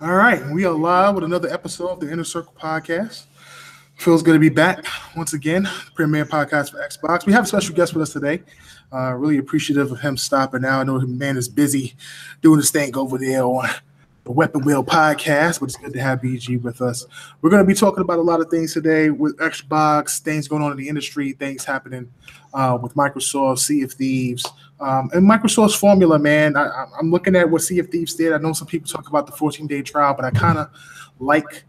All right, we are live with another episode of the Inner Circle podcast. Feels good to be back once again, premier podcast for Xbox. We have a special guest with us today. Really appreciative of him stopping out. I know the man is busy doing his thing over there on the Weapon Wheel podcast, but it's good to have BG with us. We're going to be talking about a lot of things today with Xbox, things going on in the industry, things happening with Microsoft, Sea of Thieves, and Microsoft's formula, man. I'm looking at what Sea of Thieves did. I know some people talk about the 14-day trial, but I kind of like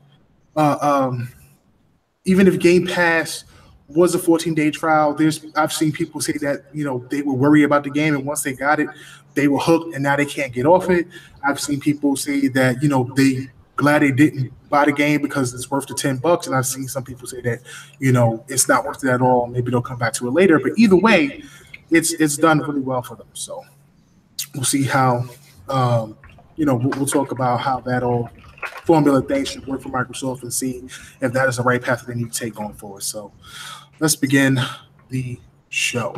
even if Game Pass was a 14-day trial, I've seen people say that they were worried about the game, and once they got it, they were hooked, and now they can't get off it. I've seen people say that they glad they didn't buy the game because it's worth the $10, and I've seen some people say that it's not worth it at all. Maybe they'll come back to it later, but either way, it's done really well for them. So we'll see how we'll talk about how that all formula thing should work for Microsoft and see if that is the right path that they need to take going forward. So let's begin the show.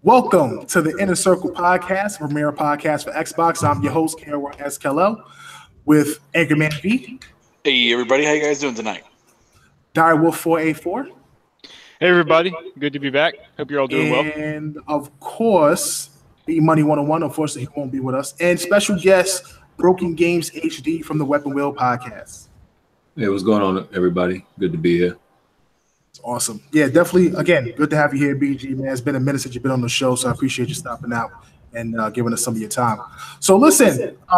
Welcome to the Inner Circle podcast, premier podcast for Xbox. I'm your host, K-R-Y S-K-L-O, with Anchorman V. Hey, everybody. How you guys doing tonight? Dire Wolf 484. Hey, everybody. Good to be back. Hope you're all doing well. And, of course, B Money 101. Unfortunately, he won't be with us. And special guest, Broken Games HD from the Weapon Wheel podcast. Hey, what's going on, everybody? Good to be here. It's awesome. Yeah, definitely. Again, good to have you here, BG, man. It's been a minute since you've been on the show, so I appreciate you stopping out and giving us some of your time. So, listen, a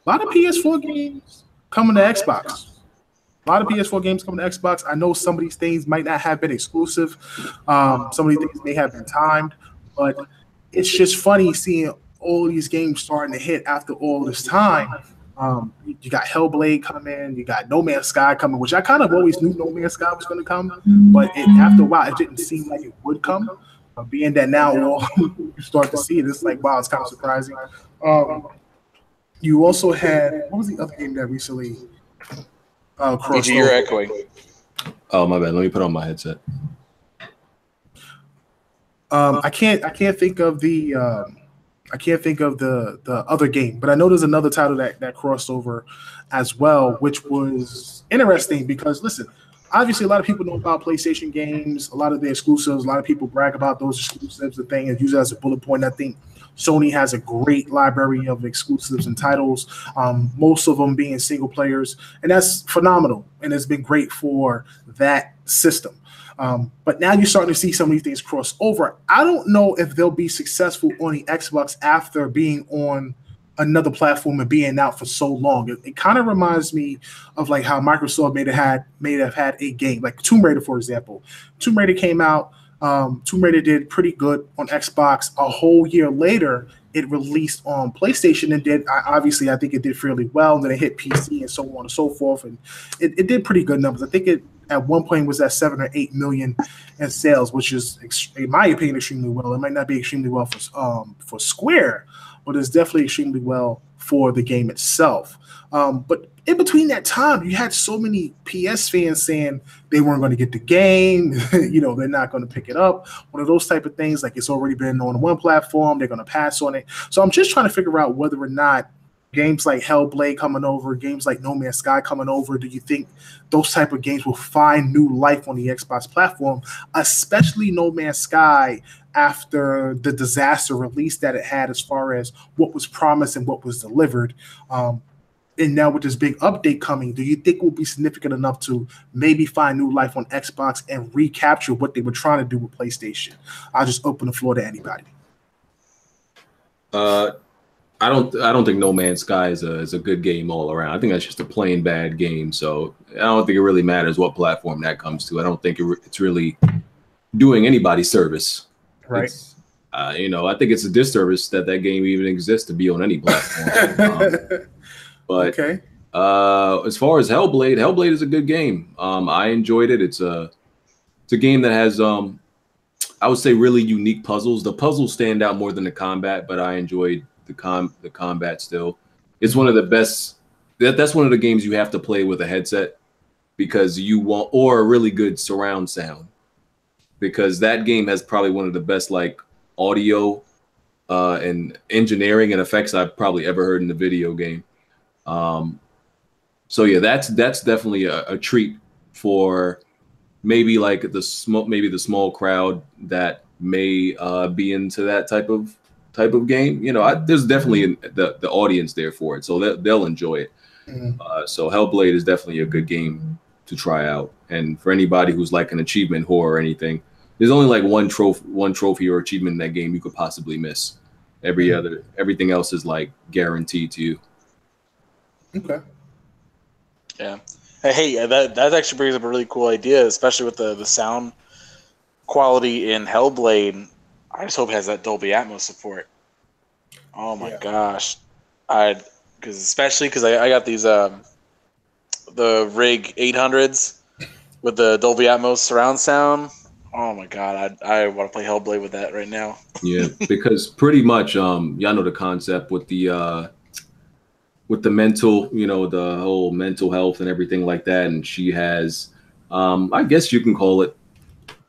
lot of PS4 games coming to Xbox. A lot of PS4 games coming to Xbox. I know some of these things might not have been exclusive. Some of these things may have been timed, but it's just funny seeing all these games starting to hit after all this time. You got Hellblade coming, you got No Man's Sky coming, which I kind of always knew No Man's Sky was going to come, but after a while, it didn't seem like it would come. Being that now you start to see it, it's like, wow, it's kind of surprising. You also had, what was the other game that recently crossed you're over? echoing. Oh, my bad. Let me put on my headset. I can't think of the other game, but I know there's another title that crossed over as well, which was interesting because listen, obviously a lot of people know about PlayStation games, a lot of the exclusives, a lot of people brag about those exclusives, the thing and use it as a bullet point. I think Sony has a great library of exclusives and titles, most of them being single players, and that's phenomenal, and it's been great for that system. But now you're starting to see some of these things cross over. I don't know if they'll be successful on the Xbox after being on another platform and being out for so long. It kind of reminds me of like how Microsoft may have had a game, like Tomb Raider, for example. Tomb Raider came out. Tomb Raider did pretty good on Xbox. A whole year later, it released on PlayStation and obviously I think it did fairly well. And then it hit PC and so on and so forth. And it did pretty good numbers. I think it at one point was at 7 or 8 million in sales, which is, in my opinion, extremely well. It might not be extremely well for Square, but it's definitely extremely well for the game itself. But in between that time, you had so many PS fans saying they weren't going to get the game, they're not going to pick it up. One of those type of things, like it's already been on one platform, they're going to pass on it. So I'm just trying to figure out whether or not games like Hellblade coming over, games like No Man's Sky coming over, do you think those type of games will find new life on the Xbox platform, especially No Man's Sky after the disaster release that it had as far as what was promised and what was delivered? And now with this big update coming, do you think it will be significant enough to maybe find new life on Xbox and recapture what they were trying to do with PlayStation? I'll just open the floor to anybody. I don't think No Man's Sky is a good game all around. I think that's just a plain bad game. So I don't think it really matters what platform that comes to. I don't think it's really doing anybody service. Right. I think it's a disservice that game even exists to be on any platform. But okay. As far as Hellblade is a good game. I enjoyed it. It's a game that has I would say really unique puzzles. The puzzles stand out more than the combat, but I enjoyed the combat still. It's one of the best. That's one of the games you have to play with a headset because you want, or a really good surround sound. because that game has probably one of the best like audio and engineering and effects I've probably ever heard in a video game. So yeah, that's definitely a treat for maybe like the small crowd that may be into that type of game. You know, there's definitely the audience there for it, so they'll enjoy it. So Hellblade is definitely a good game to try out, and for anybody who's like an achievement whore or anything, there's only like one trophy or achievement in that game you could possibly miss. Everything else is like guaranteed to you. Okay. Yeah. Hey, that actually brings up a really cool idea, especially with the sound quality in Hellblade. I just hope it has that Dolby Atmos support. Oh my gosh, especially because I got these the Rig 800s with the Dolby Atmos surround sound. Oh my god, I want to play Hellblade with that right now. Yeah, because pretty much y'all know the concept with the mental, you know, the whole mental health and everything like that, and she has I guess you can call it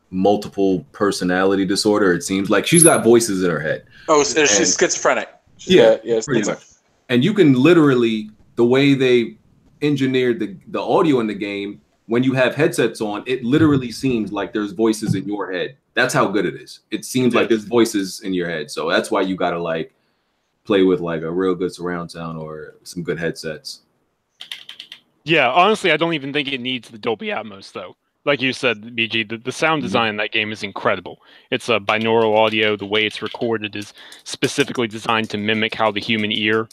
multiple personality disorder. It seems like she's got voices in her head. Oh, she's schizophrenic. Yeah, pretty much. And you can literally, the way they engineered the audio in the game, when you have headsets on, it literally seems like there's voices in your head. That's how good it is. It seems like there's voices in your head. So that's why you gotta like play with like a real good surround sound or some good headsets. Yeah, honestly, I don't even think it needs the Dolby Atmos though. Like you said, BG, the sound design in that game is incredible. It's a binaural audio. The way it's recorded is specifically designed to mimic how the human ear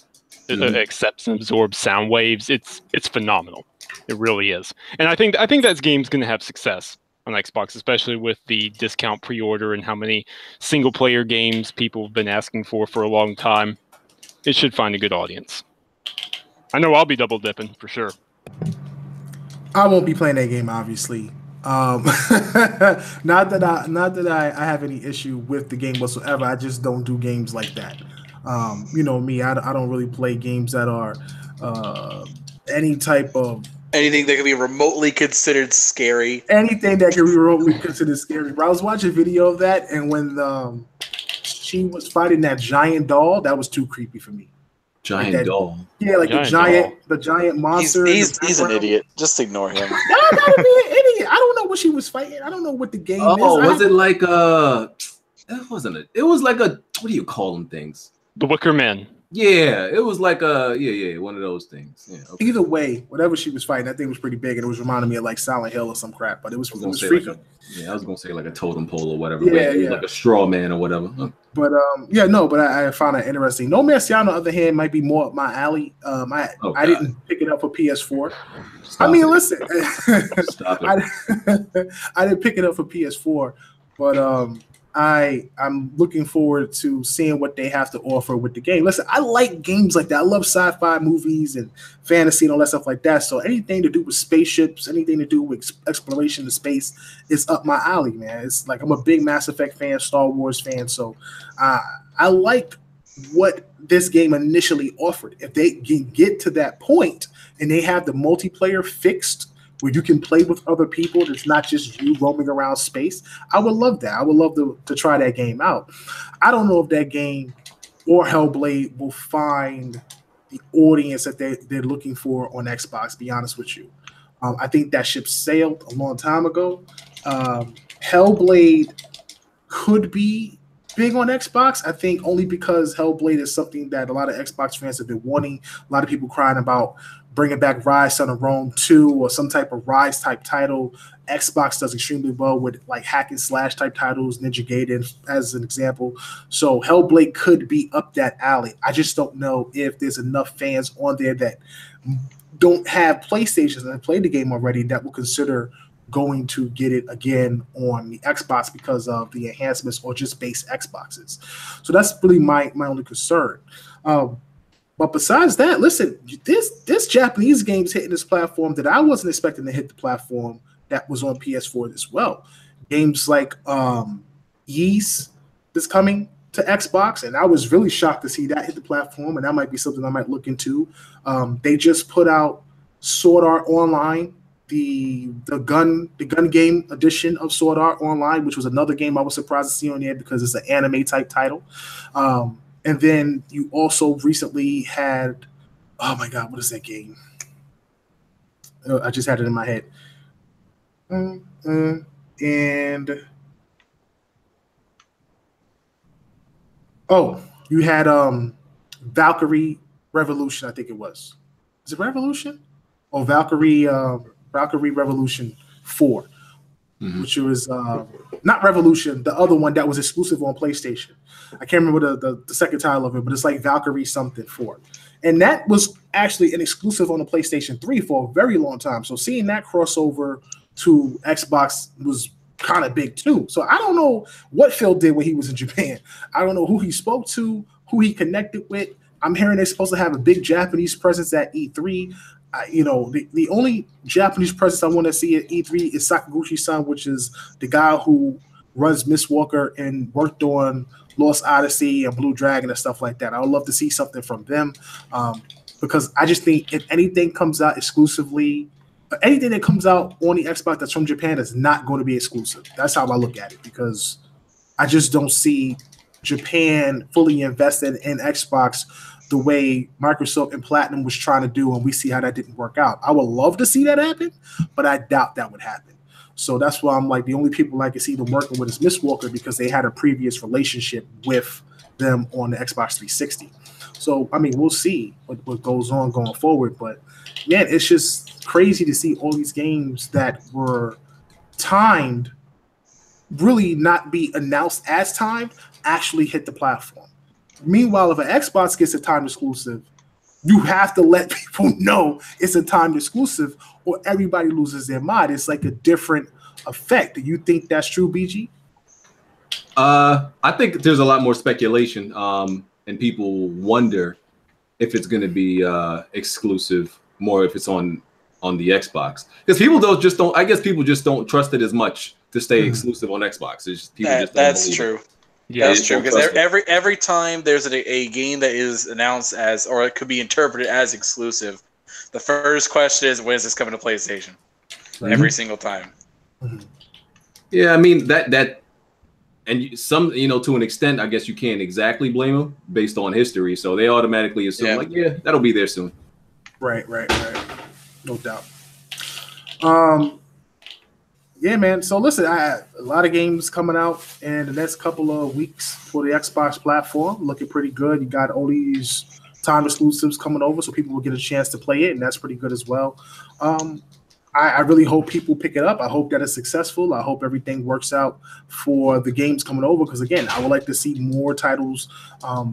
accepts and absorbs sound waves. It's phenomenal. It really is. And I think that game's going to have success on Xbox, especially with the discount pre-order and how many single-player games people have been asking for a long time. It should find a good audience. I know I'll be double dipping for sure. I won't be playing that game, obviously. Not that I have any issue with the game whatsoever. I just don't do games like that. You know me, I don't really play games that are any type of anything that can be remotely considered scary. Anything that can be remotely considered scary. But I was watching a video of that, and when she was fighting that giant doll, that was too creepy for me. Giant doll. Yeah, like the giant monster. He's an idiot. Just ignore him. No, I gotta be an idiot. I don't know what she was fighting. I don't know what the game is. Oh, was it like it wasn't it? It was like what do you call them things? The Wicker Man. Yeah, it was like one of those things. Yeah, okay. Either way, whatever she was fighting, that thing was pretty big, and it was reminding me of like Silent Hill or some crap. But it was freaky. I was gonna say like a totem pole or whatever. Yeah, it was like a straw man or whatever. Huh. But I found that interesting. No Man's Sky, on the other hand, might be more up my alley. I didn't pick it up for PS4. Listen, Stop it. I didn't pick it up for PS4, but I'm looking forward to seeing what they have to offer with the game. Listen, I like games like that. I love sci-fi movies and fantasy and all that stuff like that. So anything to do with spaceships, anything to do with exploration of space is up my alley, man. It's like I'm a big Mass Effect fan, Star Wars fan. So I like what this game initially offered. If they can get to that point and they have the multiplayer fixed, where you can play with other people, it's not just you roaming around space, I would love that. I would love to try that game out. I don't know if that game or Hellblade will find the audience that they're looking for on Xbox, to be honest with you. I think that ship sailed a long time ago. Hellblade could be big on Xbox, I think, only because Hellblade is something that a lot of Xbox fans have been wanting. A lot of people crying about bringing back Rise Son of Rome 2 or some type of Rise type title. Xbox does extremely well with like hack and slash type titles, Ninja Gaiden as an example. So Hellblade could be up that alley. I just don't know if there's enough fans on there that don't have PlayStations and played the game already that will consider going to get it again on the Xbox because of the enhancements or just base Xboxes. So that's really my only concern. But besides that, listen, this Japanese game's hitting this platform that I wasn't expecting to hit the platform that was on PS4 as well. Games like Ys is coming to Xbox, and I was really shocked to see that hit the platform, and that might be something I might look into. They just put out Sword Art Online the gun game edition of Sword Art Online, which was another game I was surprised to see on there because it's an anime type title. And then you also recently had, oh my God, what is that game? I just had it in my head. And you had Valkyrie Revolution, I think it was. Is it Revolution? Or Valkyrie Revolution 4, which was not Revolution, the other one that was exclusive on PlayStation. I can't remember the second title of it, but it's like Valkyrie something 4. And that was actually an exclusive on the PlayStation 3 for a very long time. So seeing that crossover to Xbox was kind of big too. So I don't know what Phil did when he was in Japan. I don't know who he spoke to, who he connected with. I'm hearing they're supposed to have a big Japanese presence at E3. The only Japanese presence I want to see at E3 is Sakaguchi-san, which is the guy who runs Mistwalker and worked on Lost Odyssey and Blue Dragon and stuff like that. I would love to see something from them because I just think if anything comes out exclusively, anything that comes out on the Xbox that's from Japan is not going to be exclusive. That's how I look at it because I just don't see Japan fully invested in Xbox the way Microsoft and Platinum was trying to do, and we see how that didn't work out. I would love to see that happen, but I doubt that would happen. So that's why I'm like, the only people I can see them working with is Mistwalker because they had a previous relationship with them on the Xbox 360. So, I mean, we'll see what goes on going forward. But, man, it's just crazy to see all these games that were timed really not be announced as timed actually hit the platform. Meanwhile, if an Xbox gets a timed exclusive, you have to let people know it's a timed exclusive or everybody loses their mind. It's like a different effect. Do you think that's true, BG? I think there's a lot more speculation, and people wonder if it's going to be exclusive more if it's on the Xbox. Because people don't. I guess people just don't trust it as much to stay exclusive on Xbox. It's just, people just don't that's believe true. It. Yeah, that's true. Because every time there's a game that is announced as, or it could be interpreted as exclusive, the first question is, when is this coming to PlayStation? Mm-hmm. Every single time. Mm-hmm. Yeah, I mean that, and some, to an extent, I guess you can't exactly blame them based on history. So they automatically assume, that'll be there soon. Right. No doubt. Yeah, man. So listen, a lot of games coming out in the next couple of weeks for the Xbox platform. Looking pretty good. You got all these time exclusives coming over, so people will get a chance to play it, and that's pretty good as well. I really hope people pick it up. I hope that it's successful. I hope everything works out for the games coming over because, again, I would like to see more titles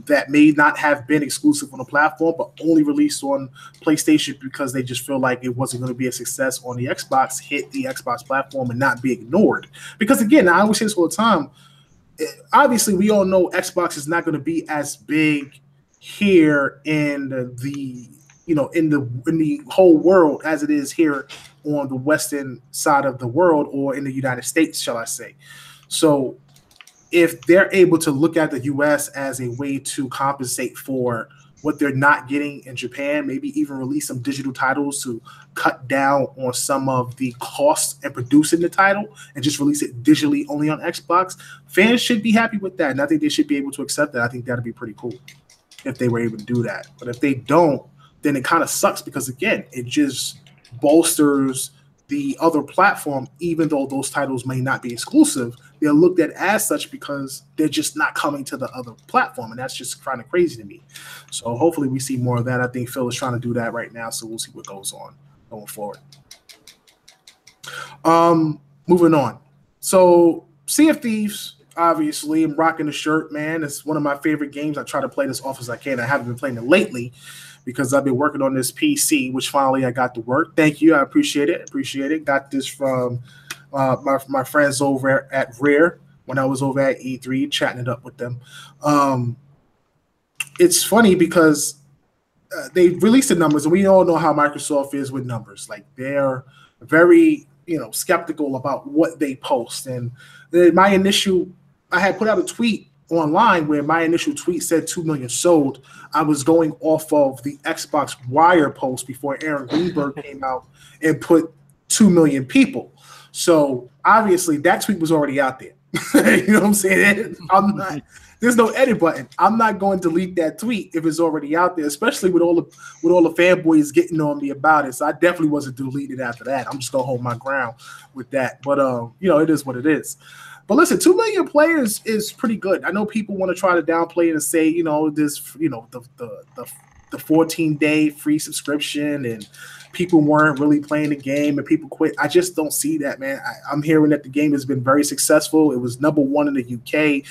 that may not have been exclusive on the platform but only released on PlayStation because they just feel like it wasn't going to be a success on the Xbox, hit the Xbox platform and not be ignored. Because, again, I always say this all the time, obviously we all know Xbox is not going to be as big here in the in the whole world as it is here on the Western side of the world or in the United States, shall I say. So if they're able to look at the US as a way to compensate for what they're not getting in Japan, maybe even release some digital titles to cut down on some of the costs and producing the title and just release it digitally only on Xbox, fans should be happy with that. And I think they should be able to accept that. I think that'd be pretty cool if they were able to do that. But if they don't, then it kind of sucks because, again, it just bolsters the other platform, even though those titles may not be exclusive. They're looked at as such because they're just not coming to the other platform, and that's just kind of crazy to me. So hopefully we see more of that. I think Phil is trying to do that right now, so we'll see what goes on going forward. Moving on. So Sea of Thieves, obviously, I'm rocking the shirt, man. It's one of my favorite games. I try to play this off as I can. I haven't been playing it lately because I've been working on this PC, which finally I got to work. Thank you. I appreciate it. Got this from my friends over at Rare when I was over at E3, chatting it up with them. It's funny because they released the numbers, and we all know how Microsoft is with numbers. Like, they're very, skeptical about what they post. And I had put out a tweet online where my initial tweet said 2 million sold. I was going off of the Xbox Wire post before Aaron Greenberg came out and put 2 million people. So obviously that tweet was already out there. You know what I'm saying? There's no edit button. I'm not going to delete that tweet if it's already out there, especially with all the fanboys getting on me about it. So I definitely wasn't deleted after that. I'm just gonna hold my ground with that. But you know, it is what it is. But listen, 2 million players is pretty good. I know people want to try to downplay it and say, you know, this, you know, the 14-day free subscription and people weren't really playing the game and people quit. I just don't see that, man. I'm hearing that the game has been very successful. It was #1 in the UK.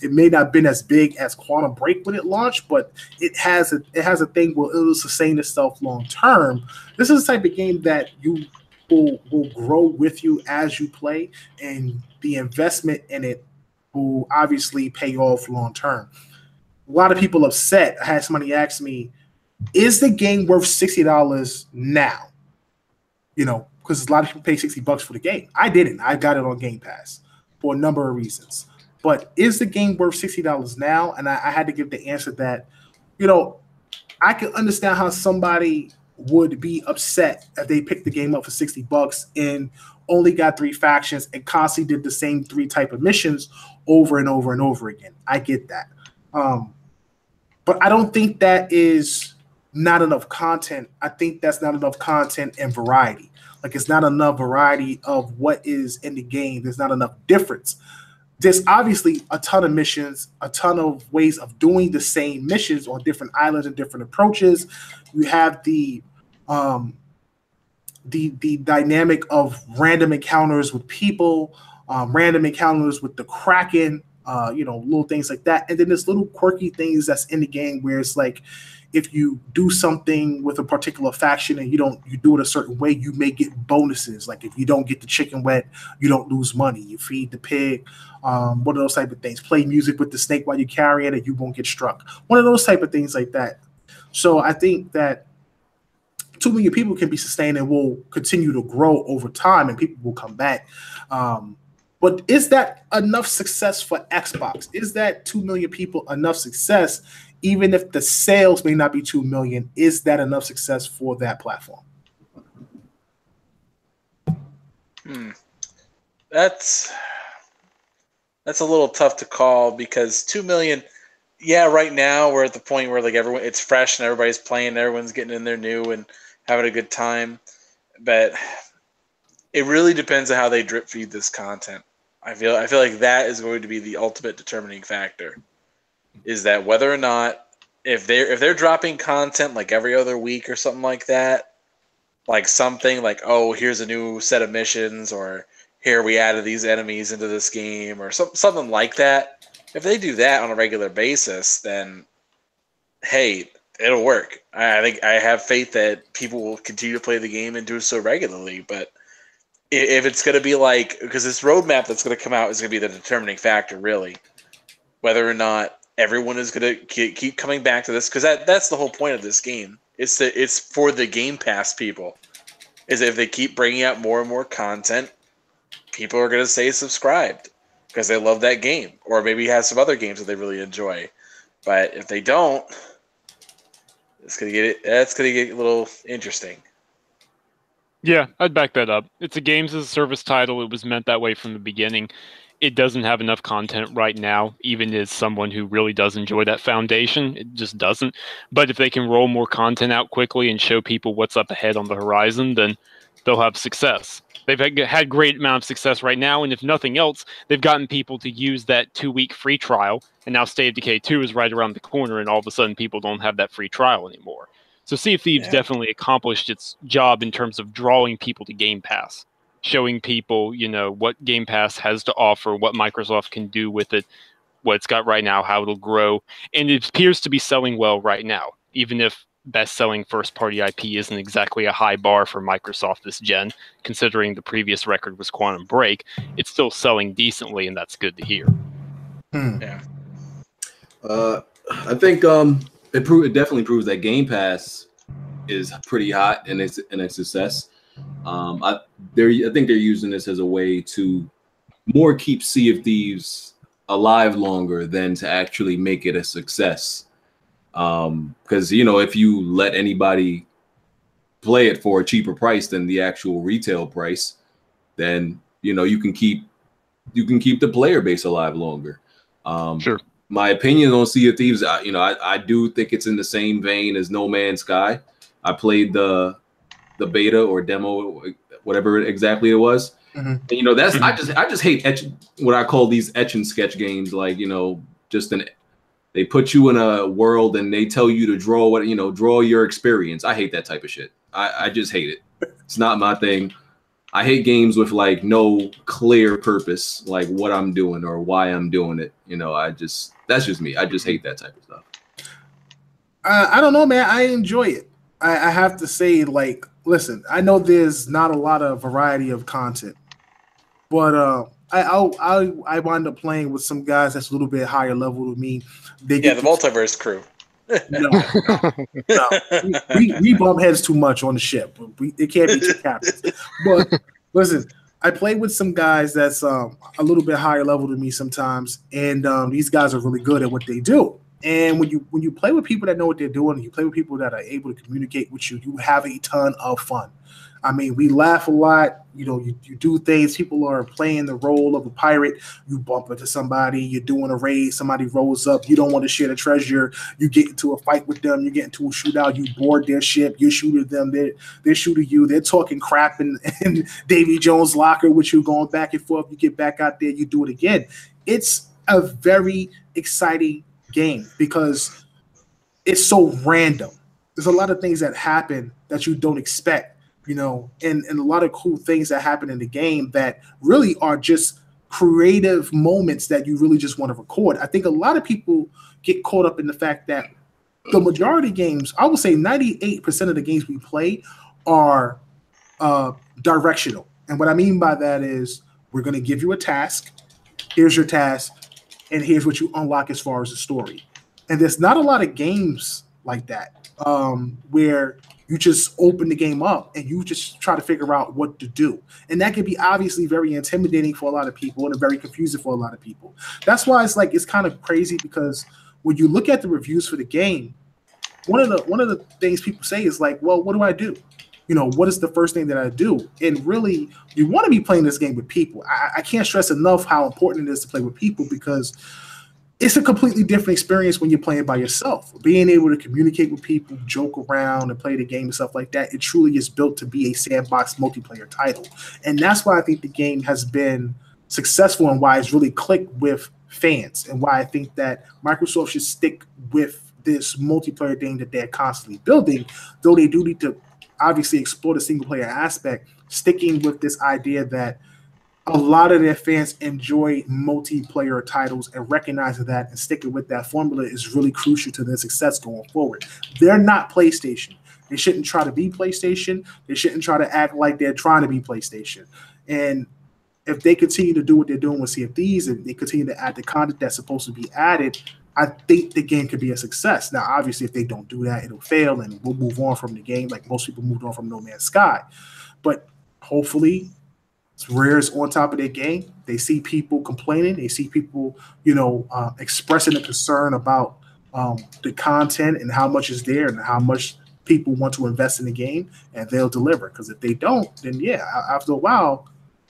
It may not have been as big as Quantum Break when it launched, but it has a thing where it will sustain itself long term. This is the type of game that you will grow with you as you play, and the investment in it will obviously pay off long term. A lot of people upset. I had somebody ask me, is the game worth $60 now? You know, because a lot of people pay $60 for the game. I didn't. I got it on Game Pass for a number of reasons. But is the game worth $60 now? And I had to give the answer that, you know, I can understand how somebody would be upset if they picked the game up for $60 and only got 3 factions and constantly did the same 3 type of missions over and over and over again. I get that. But I don't think that is not enough content. I think that's not enough content and variety. Like, it's not enough variety of what is in the game. There's not enough difference. There's obviously a ton of missions, a ton of ways of doing the same missions on different islands and different approaches. You have the dynamic of random encounters with people, random encounters with the Kraken, you know, little things like that. And then there's little quirky things that's in the game where it's like, if you do something with a particular faction and you do it a certain way, you may get bonuses. Like if you don't get the chicken wet, you don't lose money. You feed the pig, one of those type of things. Play music with the snake while you carry it and you won't get struck. One of those type of things like that. So I think that 2 million people can be sustained and will continue to grow over time and people will come back. But is that enough success for Xbox? Is that 2 million people enough success? Even if the sales may not be 2 million, is that enough success for that platform? That's a little tough to call because 2 million. Yeah, right now we're at the point where like everyone, it's fresh and everybody's playing, everyone's getting in there new and having a good time. But it really depends on how they drip feed this content. I feel like that is going to be the ultimate determining factor. Is that whether or not if they're dropping content like every other week or something like that, like something like, oh, here's a new set of missions, or here we added these enemies into this game, or something like that. If they do that on a regular basis, then hey, it'll work. I think I have faith that people will continue to play the game and do so regularly. But if it's going to be like, because this roadmap that's going to come out is going to be the determining factor, really, whether or not everyone is going to keep coming back to this, because that's the whole point of this game. It's for the Game Pass people. Is if they keep bringing out more and more content, people are going to stay subscribed because they love that game, or maybe have some other games that they really enjoy. But if they don't, that's going to get a little interesting. Yeah, I'd back that up. It's a games as a service title. It was meant that way from the beginning. It doesn't have enough content right now, even as someone who really does enjoy that foundation. It just doesn't. But if they can roll more content out quickly and show people what's up ahead on the horizon, then they'll have success. They've had great amount of success right now, and if nothing else, they've gotten people to use that 2-week free trial, and now State of Decay 2 is right around the corner, and all of a sudden people don't have that free trial anymore. So Sea of Thieves definitely accomplished its job in terms of drawing people to Game Pass, showing people, you know, what Game Pass has to offer, what Microsoft can do with it, what it's got right now, how it'll grow. And it appears to be selling well right now, even if best-selling first-party IP isn't exactly a high bar for Microsoft this gen, considering the previous record was Quantum Break. It's still selling decently, and that's good to hear. Yeah. I think it definitely proves that Game Pass is pretty hot and it's a success. I think they're using this as a way to more keep Sea of Thieves alive longer than to actually make it a success. Because, you know, if you let anybody play it for a cheaper price than the actual retail price, then you can keep the player base alive longer. Sure. My opinion on Sea of Thieves, I do think it's in the same vein as No Man's Sky. I played the beta or demo, whatever exactly it was. Mm-hmm. And, that's I just hate what I call these etch and sketch games. Like they put you in a world and they tell you to draw your experience. I hate that type of shit. I just hate it. It's not my thing. I hate games with like no clear purpose, like what I'm doing or why I'm doing it. That's just me. I just hate that type of stuff. I don't know, man. I enjoy it. I have to say, like, listen, I know there's not a lot of variety of content, but I wind up playing with some guys that's a little bit higher level than me. The multiverse crew. No. We bump heads too much on the ship. It can't be two captains. But listen, I play with some guys that's a little bit higher level than me sometimes, and these guys are really good at what they do. And when you play with people that know what they're doing, and you play with people that are able to communicate with you, you have a ton of fun. I mean, we laugh a lot. You do things. People are playing the role of a pirate. You bump into somebody. You're doing a raid. Somebody rolls up. You don't want to share the treasure. You get into a fight with them. You get into a shootout. You board their ship. You shoot at them. They're shooting you. They're talking crap in Davy Jones' locker with you, going back and forth. You get back out there. You do it again. It's a very exciting game because it's so random. There's a lot of things that happen that you don't expect. And a lot of cool things that happen in the game that really are just creative moments that you really just want to record. I think a lot of people get caught up in the fact that the majority of games, I would say 98% of the games we play are directional. And what I mean by that is we're going to give you a task. Here's your task. And here's what you unlock as far as the story. And there's not a lot of games like that where you just open the game up and you just try to figure out what to do. And that can be obviously very intimidating for a lot of people and very confusing for a lot of people. That's why it's kind of crazy because when you look at the reviews for the game, one of the things people say is like, well, what do I do? What is the first thing that I do? And really, you want to be playing this game with people. I can't stress enough how important it is to play with people because it's a completely different experience when you're playing by yourself. Being able to communicate with people, joke around, and play the game and stuff like that, it truly is built to be a sandbox multiplayer title. And that's why I think the game has been successful and why it's really clicked with fans and why I think that Microsoft should stick with this multiplayer thing that they're constantly building, though they do need to obviously explore the single-player aspect, sticking with this idea that a lot of their fans enjoy multiplayer titles and recognizing that and sticking with that formula is really crucial to their success going forward. They're not PlayStation. They shouldn't try to be PlayStation. They shouldn't try to act like they're trying to be PlayStation. And if they continue to do what they're doing with Sea of Thieves and they continue to add the content that's supposed to be added, I think the game could be a success. Now, obviously, if they don't do that, it'll fail and we'll move on from the game like most people moved on from No Man's Sky. But hopefully, Rare's on top of their game. They see people complaining. They see people, expressing a concern about the content and how much is there and how much people want to invest in the game, and they'll deliver. Because if they don't, then after a while,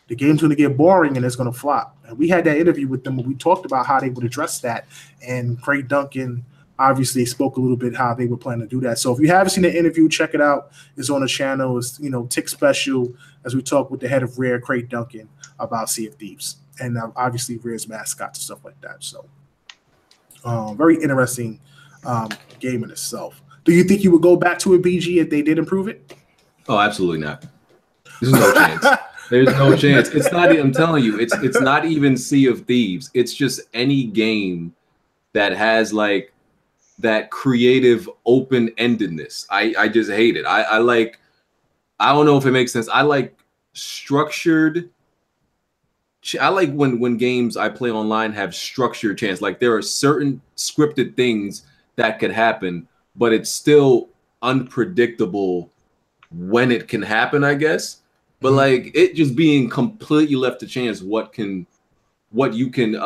the game's going to get boring and it's going to flop. And we had that interview with them where we talked about how they would address that. And Craig Duncan obviously spoke a little bit how they were planning to do that. So if you haven't seen the interview, check it out. It's on the channel. It's Tick Special as we talk with the head of Rare, Craig Duncan, about Sea of Thieves and obviously Rare's mascots and stuff like that. So very interesting game in itself. Do you think you would go back to a BG if they did improve it? Oh, absolutely not. There's no chance. There's no chance. It's not. I'm telling you, it's not even Sea of Thieves. It's just any game that has like that creative open-endedness. I just hate it. I like. I don't know if it makes sense. I like structured. I like when games I play online have structured chance. Like there are certain scripted things that could happen, but it's still unpredictable when it can happen, I guess. But like it just being completely left to chance what you can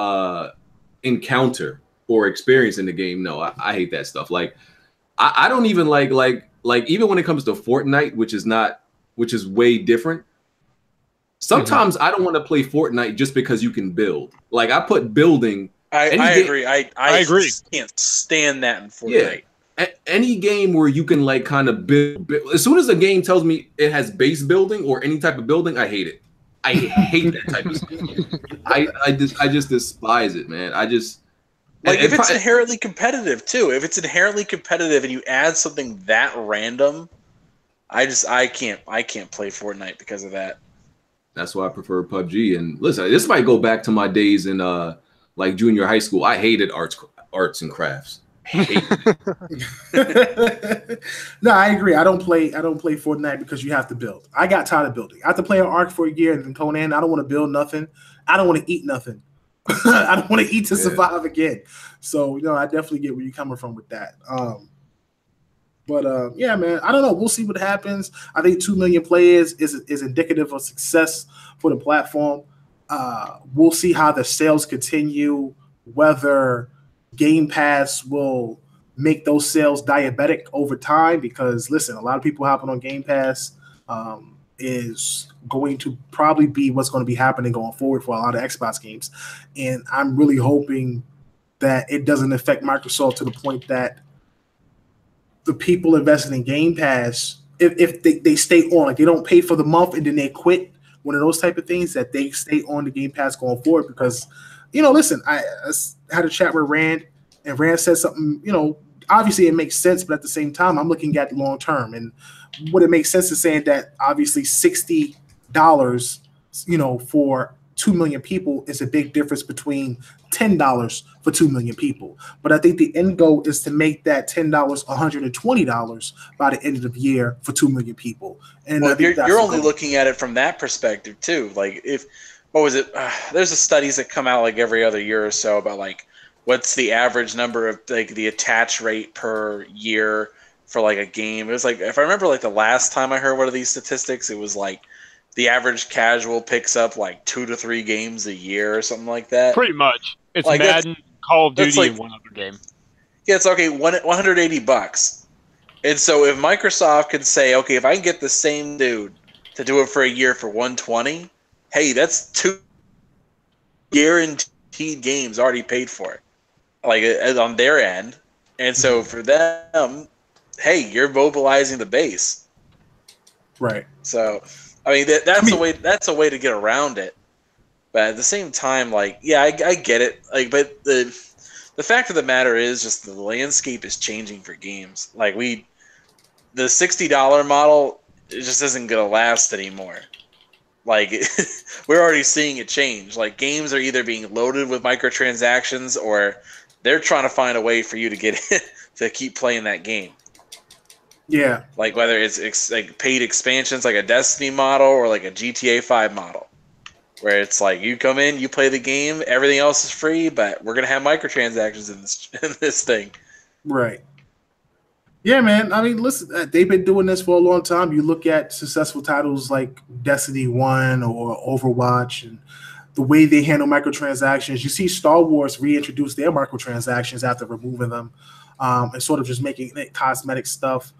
encounter or experience in the game. No, I hate that stuff. Like I don't even like like even when it comes to Fortnite, which is way different. Sometimes I don't want to play Fortnite just because you can build. Like I put building. I agree. I agree. Can't stand that in Fortnite. Yeah. Any game where you can like kind of build. As soon as a game tells me it has base building or any type of building, I hate it. I hate that type of stuff. I just despise it, man. I just like if it's inherently competitive too. If it's inherently competitive and you add something that random, I can't play Fortnite because of that. That's why I prefer PUBG. And listen, this might go back to my days in like junior high school. I hated arts and crafts. No, I agree. I don't play Fortnite because you have to build. I got tired of building. I have to play an Ark for a year and then Conan. I don't want to build nothing. I don't want to eat nothing. I don't want to eat to survive again. So, I definitely get where you're coming from with that. But yeah, man, I don't know. We'll see what happens. I think 2 million players is indicative of success for the platform. We'll see how the sales continue, whether Game Pass will make those sales diabetic over time. Because, listen, a lot of people hopping on Game Pass is going to probably be what's going to be happening going forward for a lot of Xbox games. And I'm really hoping that it doesn't affect Microsoft to the point that the people invested in Game Pass, if they stay on, like they don't pay for the month and then they quit, one of those type of things, that they stay on the Game Pass going forward. Because, listen, I had a chat with Rand, and Rand said something, obviously it makes sense, but at the same time, I'm looking at the long term. And what it makes sense is saying that obviously $60, for 2 million people is a big difference between $10 for 2 million people. But I think the end goal is to make that $10 $120 by the end of the year for 2 million people. And well, you're only looking at it from that perspective too. Like there's studies that come out like every other year or so about like what's the average number of like the attach rate per year for like a game. It was like, if I remember like the last time I heard one of these statistics, it was like the average casual picks up like 2 to 3 games a year or something like that. Pretty much. It's like Madden, Call of Duty, and one other game. Yeah, it's okay. $180. And so if Microsoft could say, okay, if I can get the same dude to do it for a year for $120, hey, that's 2 guaranteed games already paid for, like on their end. And so for them, hey, you're mobilizing the base, right? So. I mean, that's a way. That's a way to get around it. But at the same time, like, yeah, I get it. Like, but the fact of the matter is, just the landscape is changing for games. Like the $60 model, it just isn't gonna last anymore. Like, we're already seeing it change. Like, games are either being loaded with microtransactions, or they're trying to find a way for you to get to keep playing that game. Yeah, like whether it's like paid expansions, like a Destiny model or like a GTA 5 model, where it's like you come in, you play the game, everything else is free, but we're gonna have microtransactions in this thing. Right. Yeah, man. I mean, listen, they've been doing this for a long time. You look at successful titles like Destiny 1 or Overwatch, and the way they handle microtransactions. You see Star Wars reintroduce their microtransactions after removing them, and sort of just making it cosmetic stuff.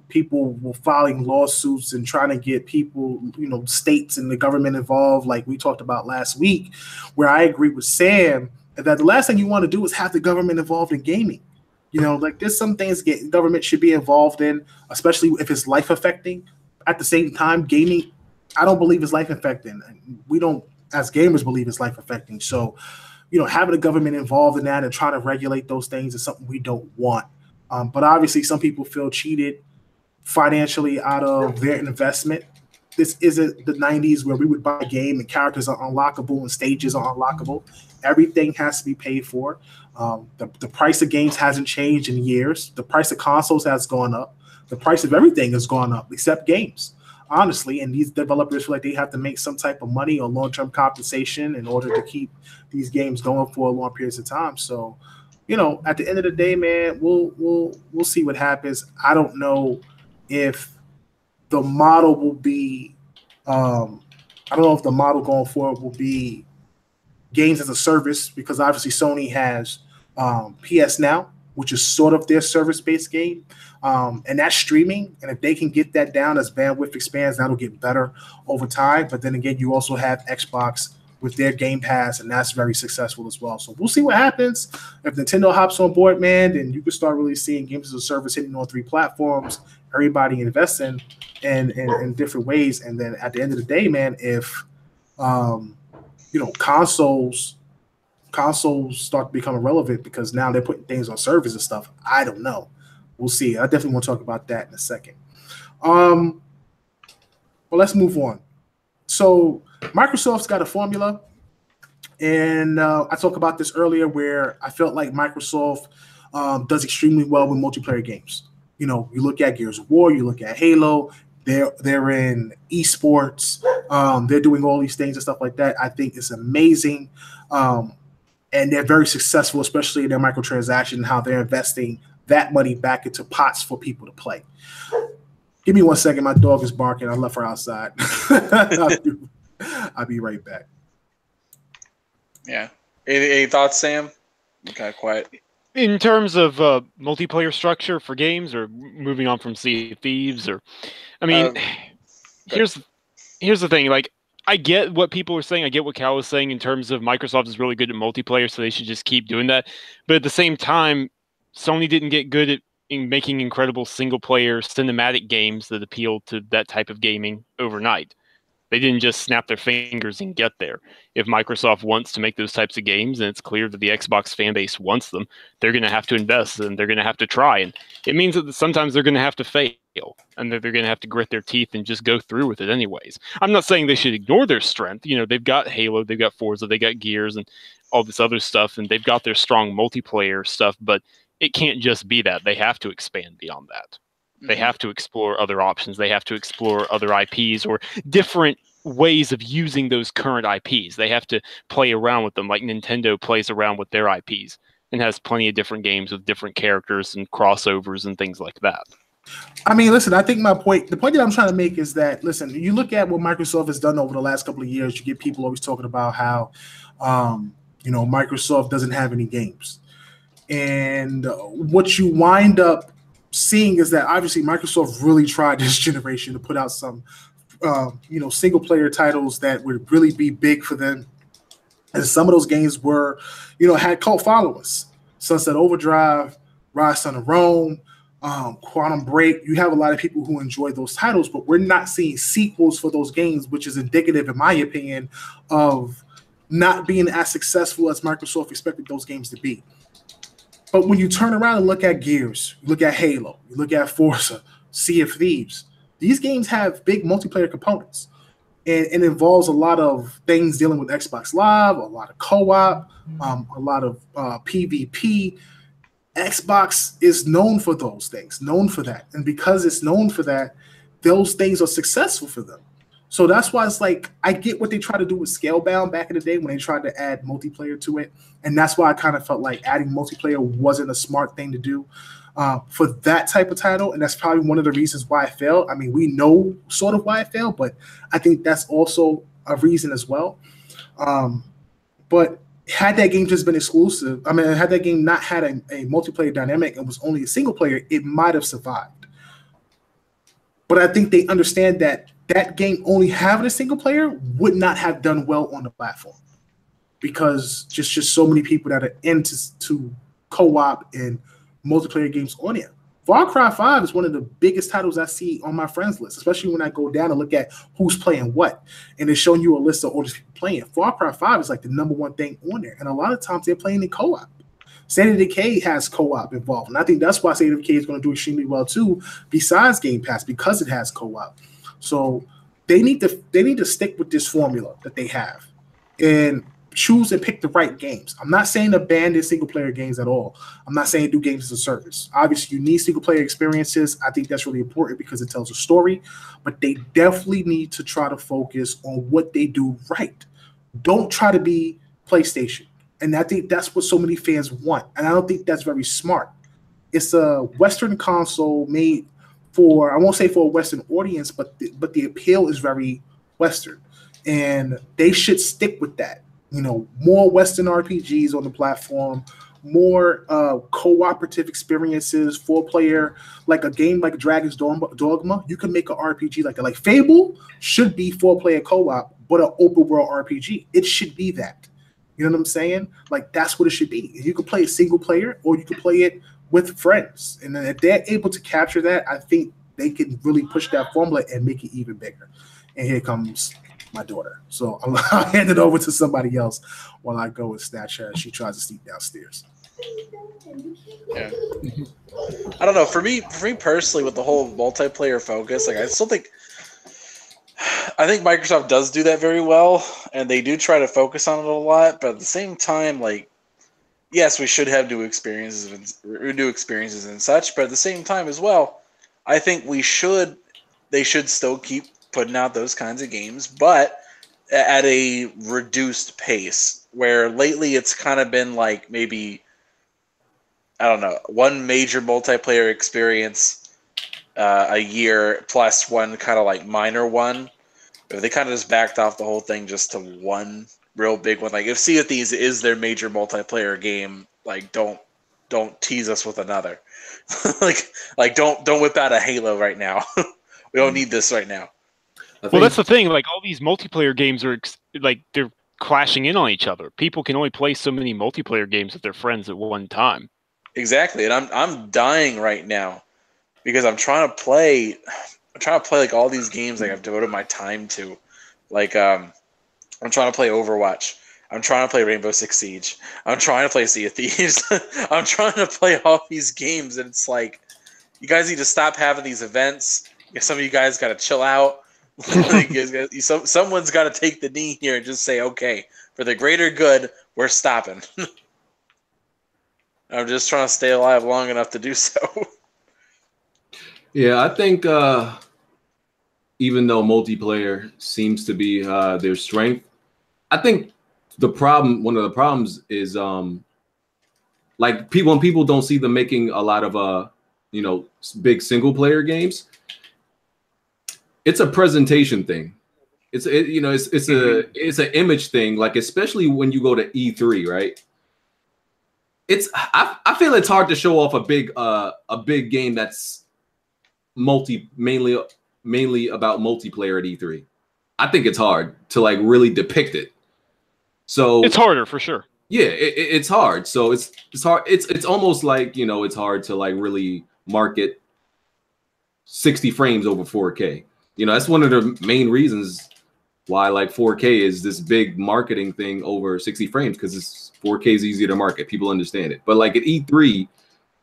People were filing lawsuits and trying to get people, states and the government involved, like we talked about last week, where I agree with Sam that the last thing you want to do is have the government involved in gaming. Like there's some things government should be involved in, especially if it's life affecting. At the same time, gaming, I don't believe is life affecting. We don't, as gamers, believe it's life affecting. So, having the government involved in that and trying to regulate those things is something we don't want. But obviously, some people feel cheated financially out of their investment. This isn't the 90s where we would buy a game and characters are unlockable and stages are unlockable. Everything has to be paid for. The price of games hasn't changed in years. The price of consoles has gone up. The price of everything has gone up except games, honestly. And these developers feel like they have to make some type of money or long-term compensation in order to keep these games going for long periods of time. So, at the end of the day, man, we'll see what happens. I don't know if the model will be. I don't know if the model going forward will be games as a service, because obviously Sony has PS Now, which is sort of their service-based game. And that's streaming. And if they can get that down as bandwidth expands, that'll get better over time. But then again, you also have Xbox with their Game Pass, and that's very successful as well. So we'll see what happens. If Nintendo hops on board, man, then you can start really seeing games as a service hitting on 3 platforms, everybody investing in different ways. And then at the end of the day, man, if consoles start to become irrelevant because now they're putting things on servers and stuff, I don't know. We'll see. I definitely want to talk about that in a second. Well, let's move on. So Microsoft's got a formula, and I talked about this earlier where I felt like Microsoft does extremely well with multiplayer games. You look at Gears of War, you look at Halo, they're in esports, they're doing all these things and stuff like that. I think it's amazing, and they're very successful, especially in their microtransaction and how they're investing that money back into pots for people to play. Give me 1 second. My dog is barking. I left her outside. I'll be right back. Yeah. Any thoughts, Sam? Okay, quiet. In terms of multiplayer structure for games, or moving on from Sea of Thieves, here's the thing. Like, I get what people are saying. I get what Cal was saying in terms of Microsoft is really good at multiplayer, so they should just keep doing that. But at the same time, Sony didn't get good at making incredible single-player cinematic games that appeal to that type of gaming overnight. They didn't just snap their fingers and get there. If Microsoft wants to make those types of games, and it's clear that the Xbox fan base wants them, they're going to have to invest and they're going to have to try. And it means that sometimes they're going to have to fail and that they're going to have to grit their teeth and just go through with it anyways. I'm not saying they should ignore their strength. They've got Halo, they've got Forza, they got Gears and all this other stuff, and they've got their strong multiplayer stuff, but it can't just be that. They have to expand beyond that. They have to explore other options. They have to explore other IPs or different ways of using those current IPs. They have to play around with them like Nintendo plays around with their IPs and has plenty of different games with different characters and crossovers and things like that. I mean, listen, I think the point that I'm trying to make is that, listen, you look at what Microsoft has done over the last couple of years, you get people always talking about how, Microsoft doesn't have any games. And what you wind up seeing is that obviously Microsoft really tried this generation to put out some, single player titles that would really be big for them. And some of those games were, had cult followers. Sunset Overdrive, Rise Son of Rome, Quantum Break. You have a lot of people who enjoy those titles, but we're not seeing sequels for those games, which is indicative, in my opinion, of not being as successful as Microsoft expected those games to be. But when you turn around and look at Gears, you look at Halo, you look at Forza, Sea of Thieves, these games have big multiplayer components. And it involves a lot of things dealing with Xbox Live, a lot of co-op, a lot of PvP. Xbox is known for those things, known for that. And because it's known for that, those things are successful for them. So that's why it's like, I get what they tried to do with Scalebound back in the day when they tried to add multiplayer to it. And that's why I kind of felt like adding multiplayer wasn't a smart thing to do for that type of title. And that's probably one of the reasons why it failed. I mean, we know sort of why it failed, but I think that's also a reason as well. But had that game just been exclusive, had that game not had a multiplayer dynamic and was only a single player, it might have survived. But I think they understand that that game only having a single player would not have done well on the platform because just so many people that are into co-op and multiplayer games on it. Far Cry 5 is one of the biggest titles I see on my friends list, especially when I go down and look at who's playing what. And it's showing you a list of all these people playing. Far Cry 5 is like the #1 thing on there. And a lot of times they're playing in co-op. State of Decay has co-op involved. And I think that's why State of Decay is going to do extremely well too, besides Game Pass, because it has co-op. So they need to stick with this formula that they have and choose and pick the right games. I'm not saying abandon single player games at all. I'm not saying do games as a service. Obviously, you need single player experiences. I think that's really important because it tells a story, but they definitely need to try to focus on what they do right. Don't try to be PlayStation. And I think that's what so many fans want. And I don't think that's very smart. It's a Western console made for, I won't say for a Western audience, but the appeal is very Western. And they should stick with that. More Western RPGs on the platform, more cooperative experiences, 4-player, like a game like Dragon's Dogma. You can make an RPG like that. Like Fable should be 4-player co-op, but an open world RPG. It should be that. You know what I'm saying? Like that's what it should be. You can play it single player, or you can play it with friends. And then if they're able to capture that, I think they can really push that formula and make it even bigger. And here comes my daughter. So I'll hand it over to somebody else while I go and snatch her. She tries to sneak downstairs. Yeah. I don't know. For me personally, with the whole multiplayer focus, like I think Microsoft does do that very well, and they do try to focus on it a lot. But at the same time, like, yes, we should have new experiences and such. But at the same time, as well, I think they should still keep putting out those kinds of games, but at a reduced pace. Where lately it's kind of been like maybe, I don't know, one major multiplayer experience a year plus one kind of like minor one. If they kind of just backed off the whole thing just to one real big one. Like if Sea of Thieves is their major multiplayer game, like don't tease us with another. like don't whip out a Halo right now. We don't need this right now. Well, that's the thing. Like all these multiplayer games are like they're clashing in on each other. People can only play so many multiplayer games with their friends at one time. Exactly, and I'm dying right now because I'm trying to play like all these games like I've devoted my time to. Like I'm trying to play Overwatch. I'm trying to play Rainbow Six Siege. I'm trying to play Sea of Thieves. I'm trying to play all these games, and it's like you guys need to stop having these events. Some of you guys got to chill out. Someone's got to take the knee here and just say, okay, for the greater good, we're stopping. I'm just trying to stay alive long enough to do so. Yeah, I think even though multiplayer seems to be their strength, I think one of the problems is like when people don't see them making a lot of big single player games. It's a presentation thing. It's an image thing. Like especially when you go to E3, right? I feel it's hard to show off a big game that's mainly about multiplayer at E3. I think it's hard to like really depict it. So it's harder for sure. Yeah, it's hard. So it's hard. It's almost like it's hard to like really market 60 frames over 4K. That's one of the main reasons why like 4K is this big marketing thing over 60 frames, because 4K is easier to market. People understand it. But like at E3,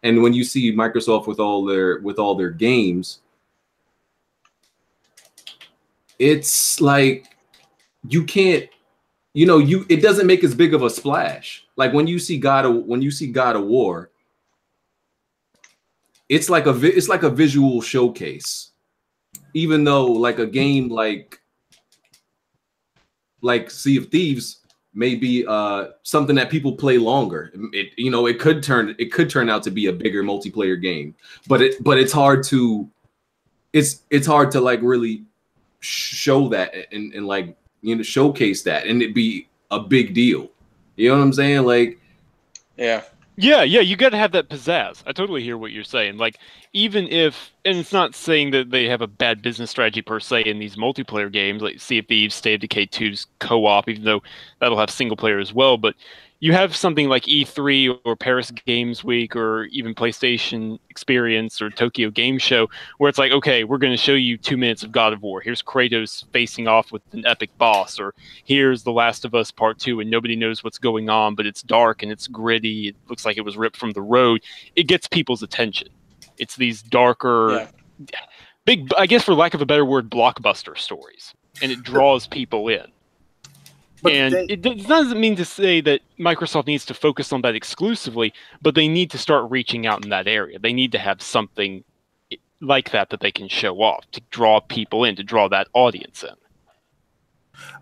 and when you see Microsoft with all their games, it's like you can't, it doesn't make as big of a splash. Like when you see God of War, it's like a visual showcase. Even though like a game like Sea of Thieves may be something that people play longer. It could turn out to be a bigger multiplayer game, but it's hard to like really show that and like showcase that and it be a big deal. You know what I'm saying? Like, yeah. Yeah, you got to have that pizzazz. I totally hear what you're saying. Like, even if, and it's not saying that they have a bad business strategy per se in these multiplayer games, like Sea of Thieves, State of Decay 2's co-op, even though that'll have single player as well. But you have something like E3 or Paris Games Week or even PlayStation Experience or Tokyo Game Show, where it's like, okay, we're going to show you 2 minutes of God of War. Here's Kratos facing off with an epic boss, or here's The Last of Us Part 2, and nobody knows what's going on, but it's dark and it's gritty. It looks like it was ripped from the road. It gets people's attention. It's these darker, big, I guess for lack of a better word, blockbuster stories, and it draws people in. But it doesn't mean to say that Microsoft needs to focus on that exclusively, but they need to start reaching out in that area. They need to have something like that they can show off to draw people in, to draw that audience in.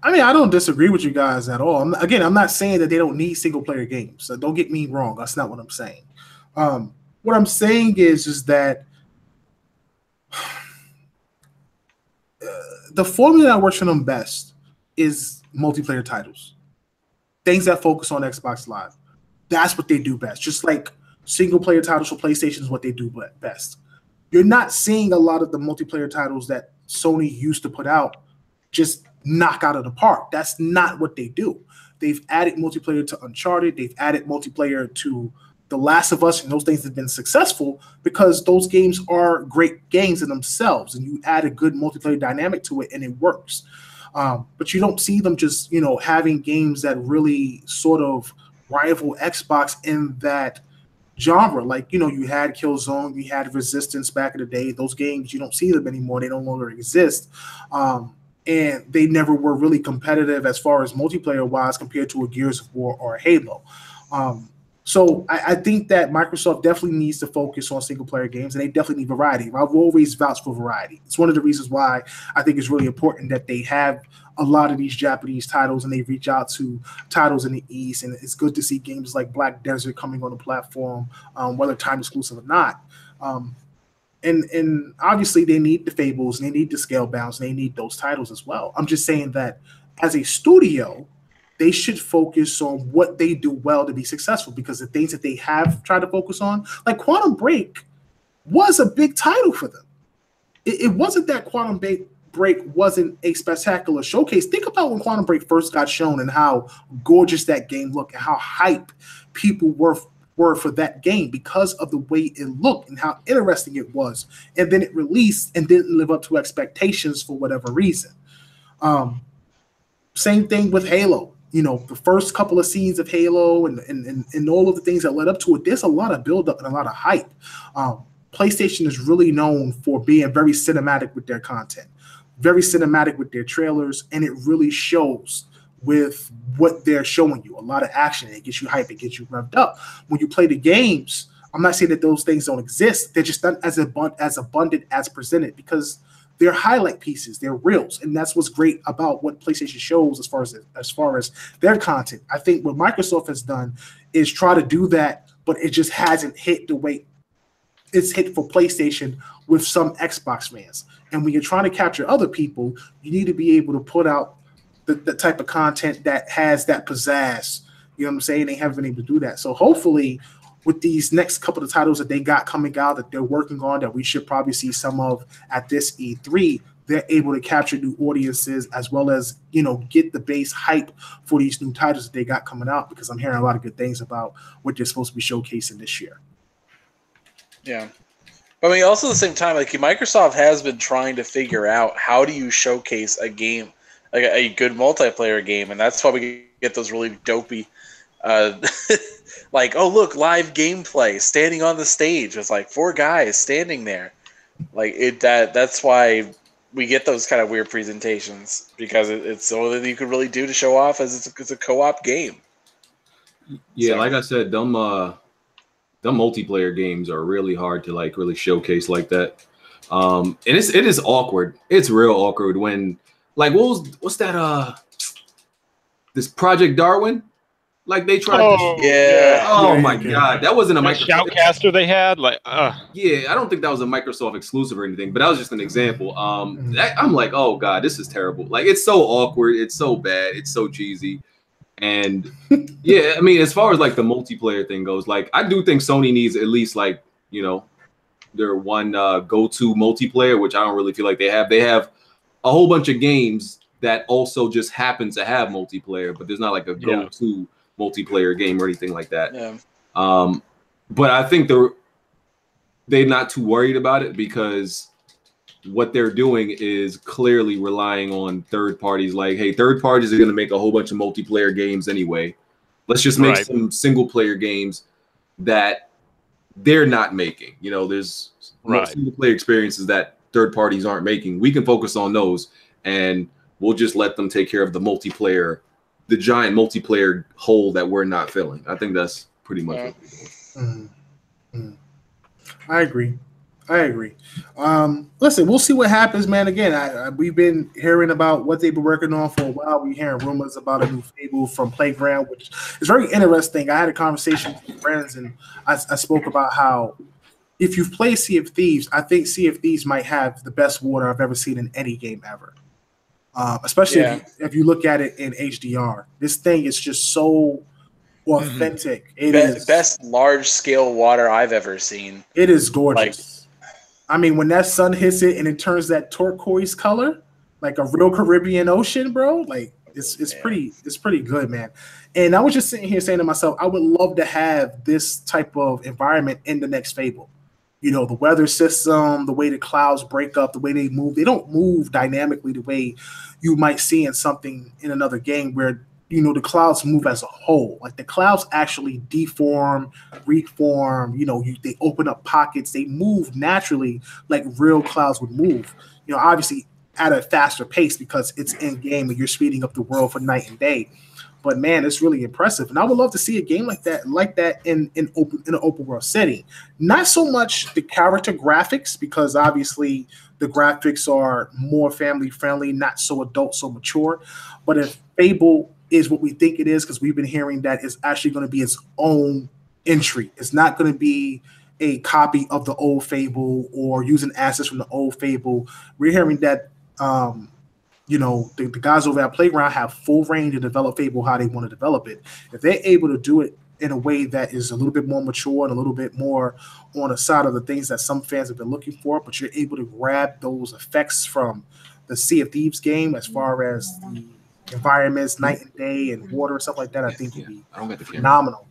I mean, I don't disagree with you guys at all. I'm not saying that they don't need single-player games. So don't get me wrong. That's not what I'm saying. What I'm saying is that the formula that works for them best is multiplayer titles, things that focus on Xbox Live. That's what they do best. Just like single player titles for PlayStation is what they do best. You're not seeing a lot of the multiplayer titles that Sony used to put out just knock out of the park. That's not what they do. They've added multiplayer to Uncharted. They've added multiplayer to The Last of Us, and those things have been successful because those games are great games in themselves, and you add a good multiplayer dynamic to it, and it works. But you don't see them just, having games that really sort of rival Xbox in that genre. Like, you had Killzone, you had Resistance back in the day. Those games, you don't see them anymore. They no longer exist. And they never were really competitive as far as multiplayer-wise compared to a Gears of War or a Halo. So I think that Microsoft definitely needs to focus on single-player games, and they definitely need variety. I've always vouched for variety. It's one of the reasons why I think it's really important that they have a lot of these Japanese titles and they reach out to titles in the East. And it's good to see games like Black Desert coming on the platform, whether time exclusive or not. And obviously they need the Fables and they need the Scalebounds and they need those titles as well. I'm just saying that as a studio, they should focus on what they do well to be successful, because the things that they have tried to focus on, like Quantum Break, was a big title for them. It wasn't that Quantum Break wasn't a spectacular showcase. Think about when Quantum Break first got shown and how gorgeous that game looked and how hype people were for that game because of the way it looked and how interesting it was. And then it released and didn't live up to expectations for whatever reason. Same thing with Halo. The first couple of scenes of Halo and all of the things that led up to it, there's a lot of buildup and a lot of hype. PlayStation is really known for being very cinematic with their content, very cinematic with their trailers, and it really shows with what they're showing you. A lot of action. It gets you hype. It gets you revved up. When you play the games, I'm not saying that those things don't exist. They're just not as abundant as presented because they're highlight pieces. They're reels, and that's what's great about what PlayStation shows as far as their content. I think what Microsoft has done is try to do that, but it just hasn't hit the way it's hit for PlayStation with some Xbox fans. And when you're trying to capture other people, you need to be able to put out the type of content that has that pizzazz. You know what I'm saying? They haven't been able to do that. So hopefully with these next couple of titles that they got coming out that they're working on, that we should probably see some of at this E3, they're able to capture new audiences as well as, get the base hype for these new titles that they got coming out, because I'm hearing a lot of good things about what they're supposed to be showcasing this year. Yeah. I mean, also at the same time, like Microsoft has been trying to figure out how do you showcase a game, like a good multiplayer game, and that's why we get those really dopey, like, oh look, live gameplay, standing on the stage. It's like 4 guys standing there, like it. That's why we get those kind of weird presentations, because it's all that you could really do to show off as it's a co-op game. Yeah, so, like I said, them multiplayer games are really hard to really showcase like that. And it is awkward. It's real awkward when what's that this Project Darwin? Like they tried my god, that wasn't a Microsoft Shoutcaster they had yeah, I don't think that was a Microsoft exclusive or anything, but that was just an example. I'm like, oh god, this is terrible. Like it's so awkward, it's so bad, it's so cheesy. And yeah, I mean, as far as the multiplayer thing goes, I do think Sony needs at least their one go-to multiplayer, which I don't really feel like they have. They have a whole bunch of games that also just happen to have multiplayer, but there's not a go-to multiplayer game or anything like that. Yeah. But I think they're not too worried about it, because what they're doing is clearly relying on third parties. Like, hey, third parties are going to make a whole bunch of multiplayer games anyway. Let's just make some single player games that they're not making. There's single player experiences that third parties aren't making. We can focus on those, and we'll just let them take care of the multiplayer, the giant multiplayer hole that we're not filling. I think that's pretty much it. Mm-hmm. I agree. Listen, we'll see what happens, man. Again, we've been hearing about what they've been working on for a while. We're hearing rumors about a new Fable from Playground, which is very interesting. I had a conversation with friends, and I spoke about how if you've played Sea of Thieves, I think Sea of Thieves might have the best water I've ever seen in any game ever. Especially if you look at it in HDR. This thing is just so authentic. It is best large scale water I've ever seen. It is gorgeous. Like, I mean, when that sun hits it and it turns that turquoise color, like a real Caribbean Ocean, bro. Like it's pretty good, man. And I was just sitting here saying to myself, I would love to have this type of environment in the next Fable. You know, the weather system, the way the clouds break up, the way they move. They don't move dynamically the way you might see in something in another game where, you know, the clouds move as a whole. Like the clouds actually deform, reform, you know, they open up pockets. They move naturally like real clouds would move. You know, obviously at a faster pace because it's in game and you're speeding up the world for night and day. But man, it's really impressive, and I would love to see a game like that in an open world setting. Not so much the character graphics, because obviously the graphics are more family friendly, not so adult, so mature. But if Fable is what we think it is, because we've been hearing that it's actually going to be its own entry. It's not going to be a copy of the old Fable or using assets from the old Fable. We're hearing that. You know, the guys over at Playground have full reign to develop Fable how they want to develop it. If they're able to do it in a way that is a little bit more mature and a little bit more on the side of the things that some fans have been looking for, but you're able to grab those effects from the Sea of Thieves game as far as the environments, night and day, and water and stuff like that, I think would be phenomenal.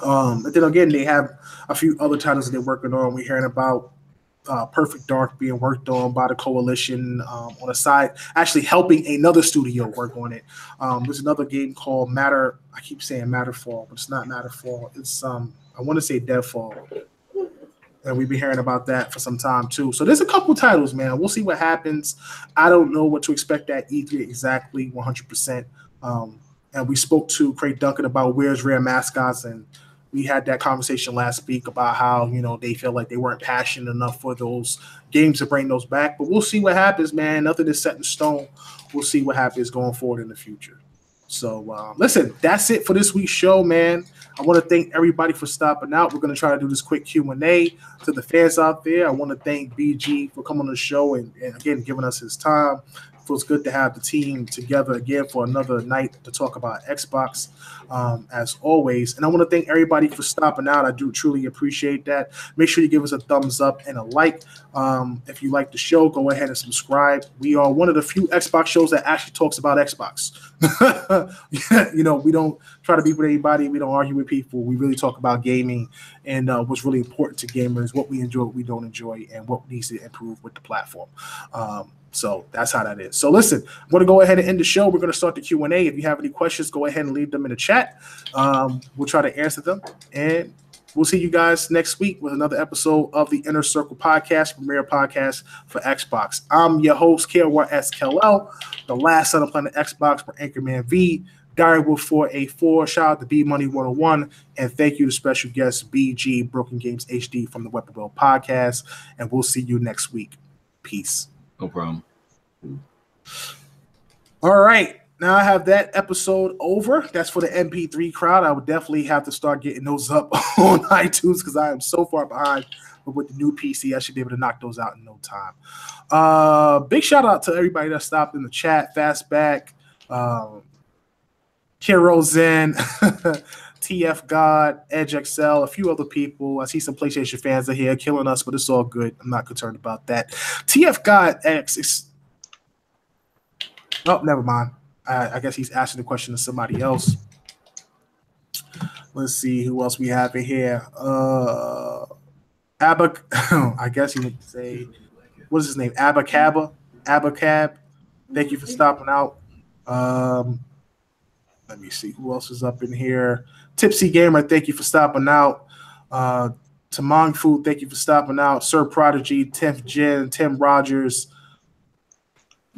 And then again, they have a few other titles that they're working on. We're hearing about Perfect Dark being worked on by the Coalition on the side, actually helping another studio work on it. There's another game called Matter. I keep saying Matterfall, but it's not Matterfall. It's I want to say Deadfall, and we've been hearing about that for some time too. So there's a couple titles, man. We'll see what happens. I don't know what to expect at E3 exactly, 100%. And we spoke to Craig Duncan about where's Rare Mascots, and we had that conversation last week about how, you know, they feel like they weren't passionate enough for those games to bring those back. But we'll see what happens, man. Nothing is set in stone. We'll see what happens going forward in the future. So, listen, that's it for this week's show, man. I want to thank everybody for stopping out. We're going to try to do this quick Q&A to the fans out there. I want to thank BG for coming on the show and again, giving us his time. It feels good to have the team together again for another night to talk about Xbox, as always. And I want to thank everybody for stopping out. I do truly appreciate that. Make sure you give us a thumbs up and a like. If you like the show, go ahead and subscribe. We are one of the few Xbox shows that actually talks about Xbox. You know, we don't try to be with anybody. We don't argue with people. We really talk about gaming and what's really important to gamers, what we enjoy, what we don't enjoy, and what needs to improve with the platform. So that's how that is. So listen, I'm going to go ahead and end the show. We're going to start the Q&A. If you have any questions, go ahead and leave them in the chat. We'll try to answer them. And we'll see you guys next week with another episode of the Inner Circle Podcast, premier podcast for Xbox. I'm your host, KRSKLL, the last son of Planet Xbox for Anchorman V, Direwolf 484. Shout out to B Money 101. And thank you to special guest BG Broken Games HD from the Weapon World Podcast. And we'll see you next week. Peace. No problem. All right. Now I have that episode over. That's for the MP3 crowd. I would definitely have to start getting those up on iTunes because I am so far behind. But with the new PC, I should be able to knock those out in no time. Big shout out to everybody that stopped in the chat. Fastback, Kiro Zen, TF God, Edge XL, a few other people. I see some PlayStation fans are here killing us, but it's all good. I'm not concerned about that. TF God X. Oh, never mind. I guess he's asking the question to somebody else. Let's see who else we have in here. I guess he would say, what is his name? Abacab. Thank you for stopping out. Let me see who else is up in here. Tipsy Gamer, thank you for stopping out. Tamang Food, thank you for stopping out. Sir Prodigy, 10th Gen, Tim Rogers,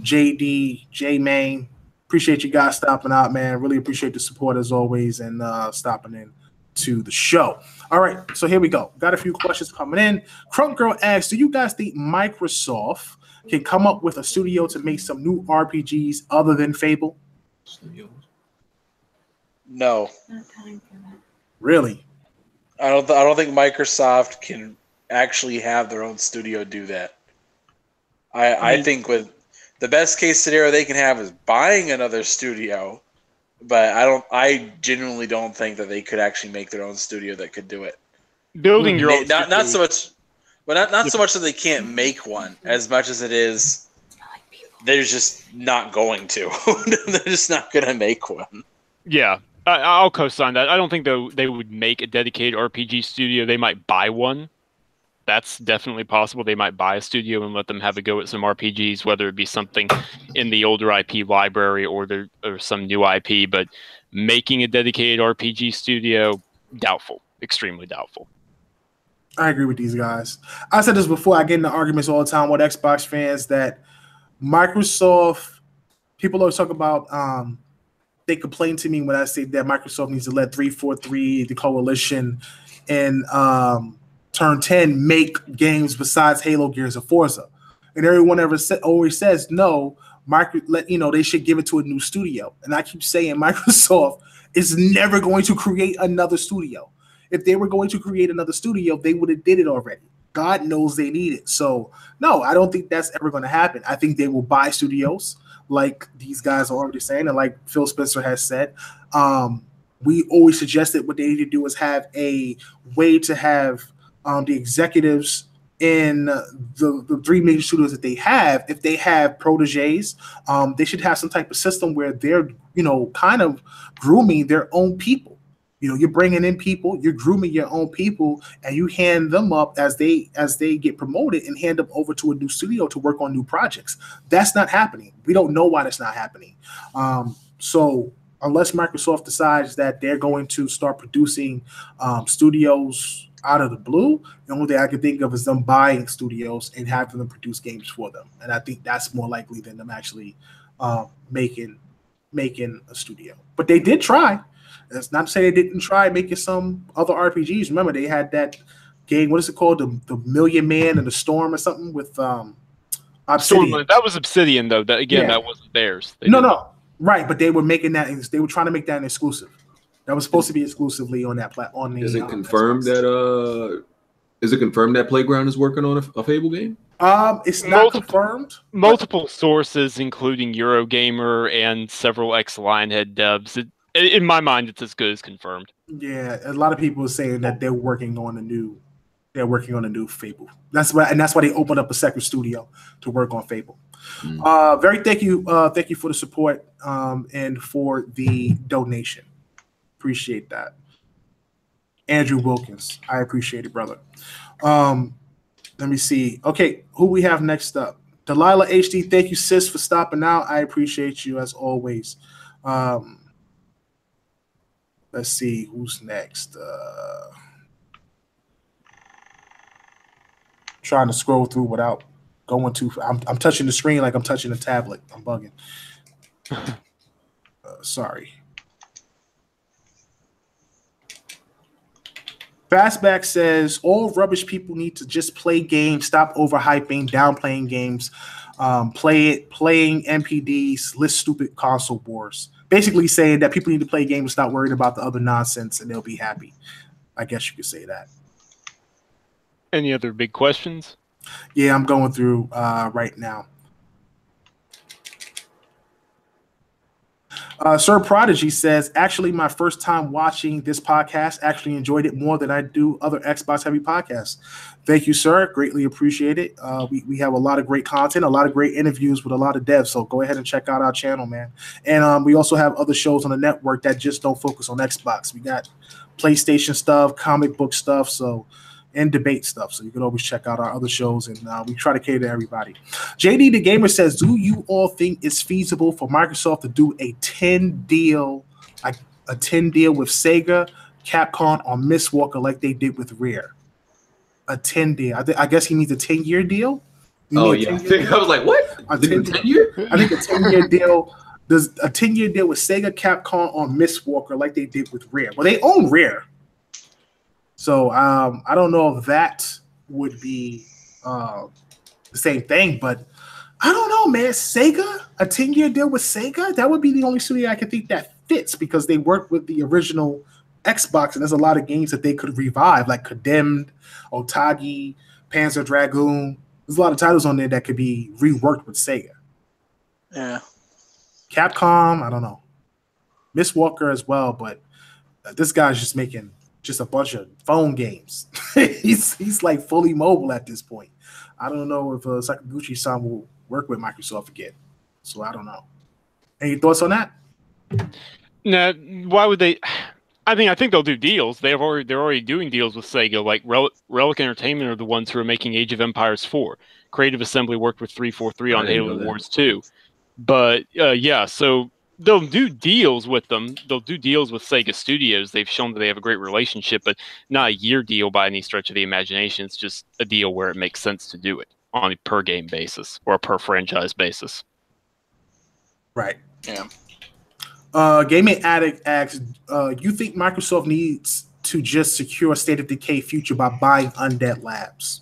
JD, J Main. Appreciate you guys stopping out, man. Really appreciate the support as always and stopping in to the show. All right, so here we go. Got a few questions coming in. Crunk Girl asks, do you guys think Microsoft can come up with a studio to make some new RPGs other than Fable? No. Really? I don't think Microsoft can actually have their own studio do that. I think with the best case scenario they can have is buying another studio but I genuinely don't think that they could actually make their own studio that could do it. Building your own Not so studio- much, but not so much that they can't make one, as much as it is they're just not going to. They're just not going to make one. Yeah, I'll co-sign that. I don't think they would make a dedicated RPG studio. They might buy one. That's definitely possible. They might buy a studio and let them have a go at some RPGs, whether it be something in the older IP library or some new IP. But making a dedicated RPG studio, doubtful, extremely doubtful. I agree with these guys. I said this before. I get into arguments all the time with Xbox fans that Microsoft, people always talk about, they complain to me when I say that Microsoft needs to let 343, the coalition, and Turn 10 make games besides Halo, Gears, and Forza. And everyone always says, no, they should give it to a new studio. And I keep saying Microsoft is never going to create another studio. If they were going to create another studio, they would have did it already. God knows they need it. So, no, I don't think that's ever going to happen. I think they will buy studios like these guys are already saying, and like Phil Spencer has said. We always suggested what they need to do is have a way to have the executives in the 3 major studios that they have, if they have proteges, they should have some type of system where they're, kind of grooming their own people. You're bringing in people, you're grooming your own people, and you hand them up as they get promoted and hand them over to a new studio to work on new projects. That's not happening. We don't know why that's not happening. So unless Microsoft decides that they're going to start producing studios out of the blue, the only thing I can think of is them buying studios and having them produce games for them. And I think that's more likely than them actually making a studio. But they did try. That's not to say they didn't try making some other RPGs. Remember, they had that game, what is it called? The Million Man and the Storm or something with Obsidian. That was Obsidian, though. That wasn't theirs. No. Right, but they were making that. They were trying to make that an exclusive. That was supposed to be exclusively on that platform. Is it confirmed that Playground is working on a Fable game? It's not confirmed. Multiple sources, including Eurogamer and several ex-Lionhead devs. In my mind, it's as good as confirmed. Yeah, a lot of people are saying that they're working on a new Fable. That's why they opened up a second studio to work on Fable. Thank you for the support and for the donation. Appreciate that. Andrew Wilkins, I appreciate it, brother. Let me see. Okay, who we have next up? Delilah HD, thank you, sis, for stopping out. I appreciate you as always. Let's see who's next. Trying to scroll through without going too. I'm touching the screen like I'm touching a tablet. I'm bugging. Sorry. Fastback says all rubbish people need to just play games, stop overhyping, downplaying games, playing MPDs, list stupid console wars. Basically saying that people need to play games, not worried about the other nonsense, and they'll be happy. I guess you could say that. Any other big questions? Yeah, I'm going through right now. Sir Prodigy says, actually, my first time watching this podcast, actually enjoyed it more than I do other Xbox heavy podcasts. Thank you, sir. Greatly appreciate it. We have a lot of great content, a lot of great interviews with a lot of devs. So go ahead and check out our channel, man. And we also have other shows on the network that just don't focus on Xbox. We got PlayStation stuff, comic book stuff, and debate stuff. So you can always check out our other shows, and we try to cater to everybody. JD the Gamer says, do you all think it's feasible for Microsoft to do a 10 deal with Sega, Capcom, or Miss Walker like they did with Rare? A 10 deal. I guess he needs a 10-year deal. I was like, what? A 10-year? I think a 10-year deal. Does a 10-year deal with Sega, Capcom, or Miss Walker like they did with Rare? Well, they own Rare. So I don't know if that would be the same thing, but I don't know, man. Sega, a 10-year deal with Sega, that would be the only studio I can think that fits because they worked with the original Xbox, and there's a lot of games that they could revive, like Condemned, Otage, Panzer Dragoon. There's a lot of titles on there that could be reworked with Sega. Yeah. Capcom, I don't know. Miss Walker as well, but this guy's just making just a bunch of phone games. he's like fully mobile at this point. I don't know if Sakaguchi-san will work with Microsoft again. So I don't know. Any thoughts on that? No, why would they? I mean, I think they'll do deals. They're already doing deals with Sega. Like Relic Entertainment are the ones who are making Age of Empires 4. Creative Assembly worked with 343 on Halo Wars 2. But yeah, so they'll do deals with them. They'll do deals with Sega Studios. They've shown that they have a great relationship, but not a year deal by any stretch of the imagination. It's just a deal where it makes sense to do it on a per game basis or a per franchise basis. Right. Yeah. Gaming Addict asks, you think Microsoft needs to just secure State of Decay future by buying Undead Labs?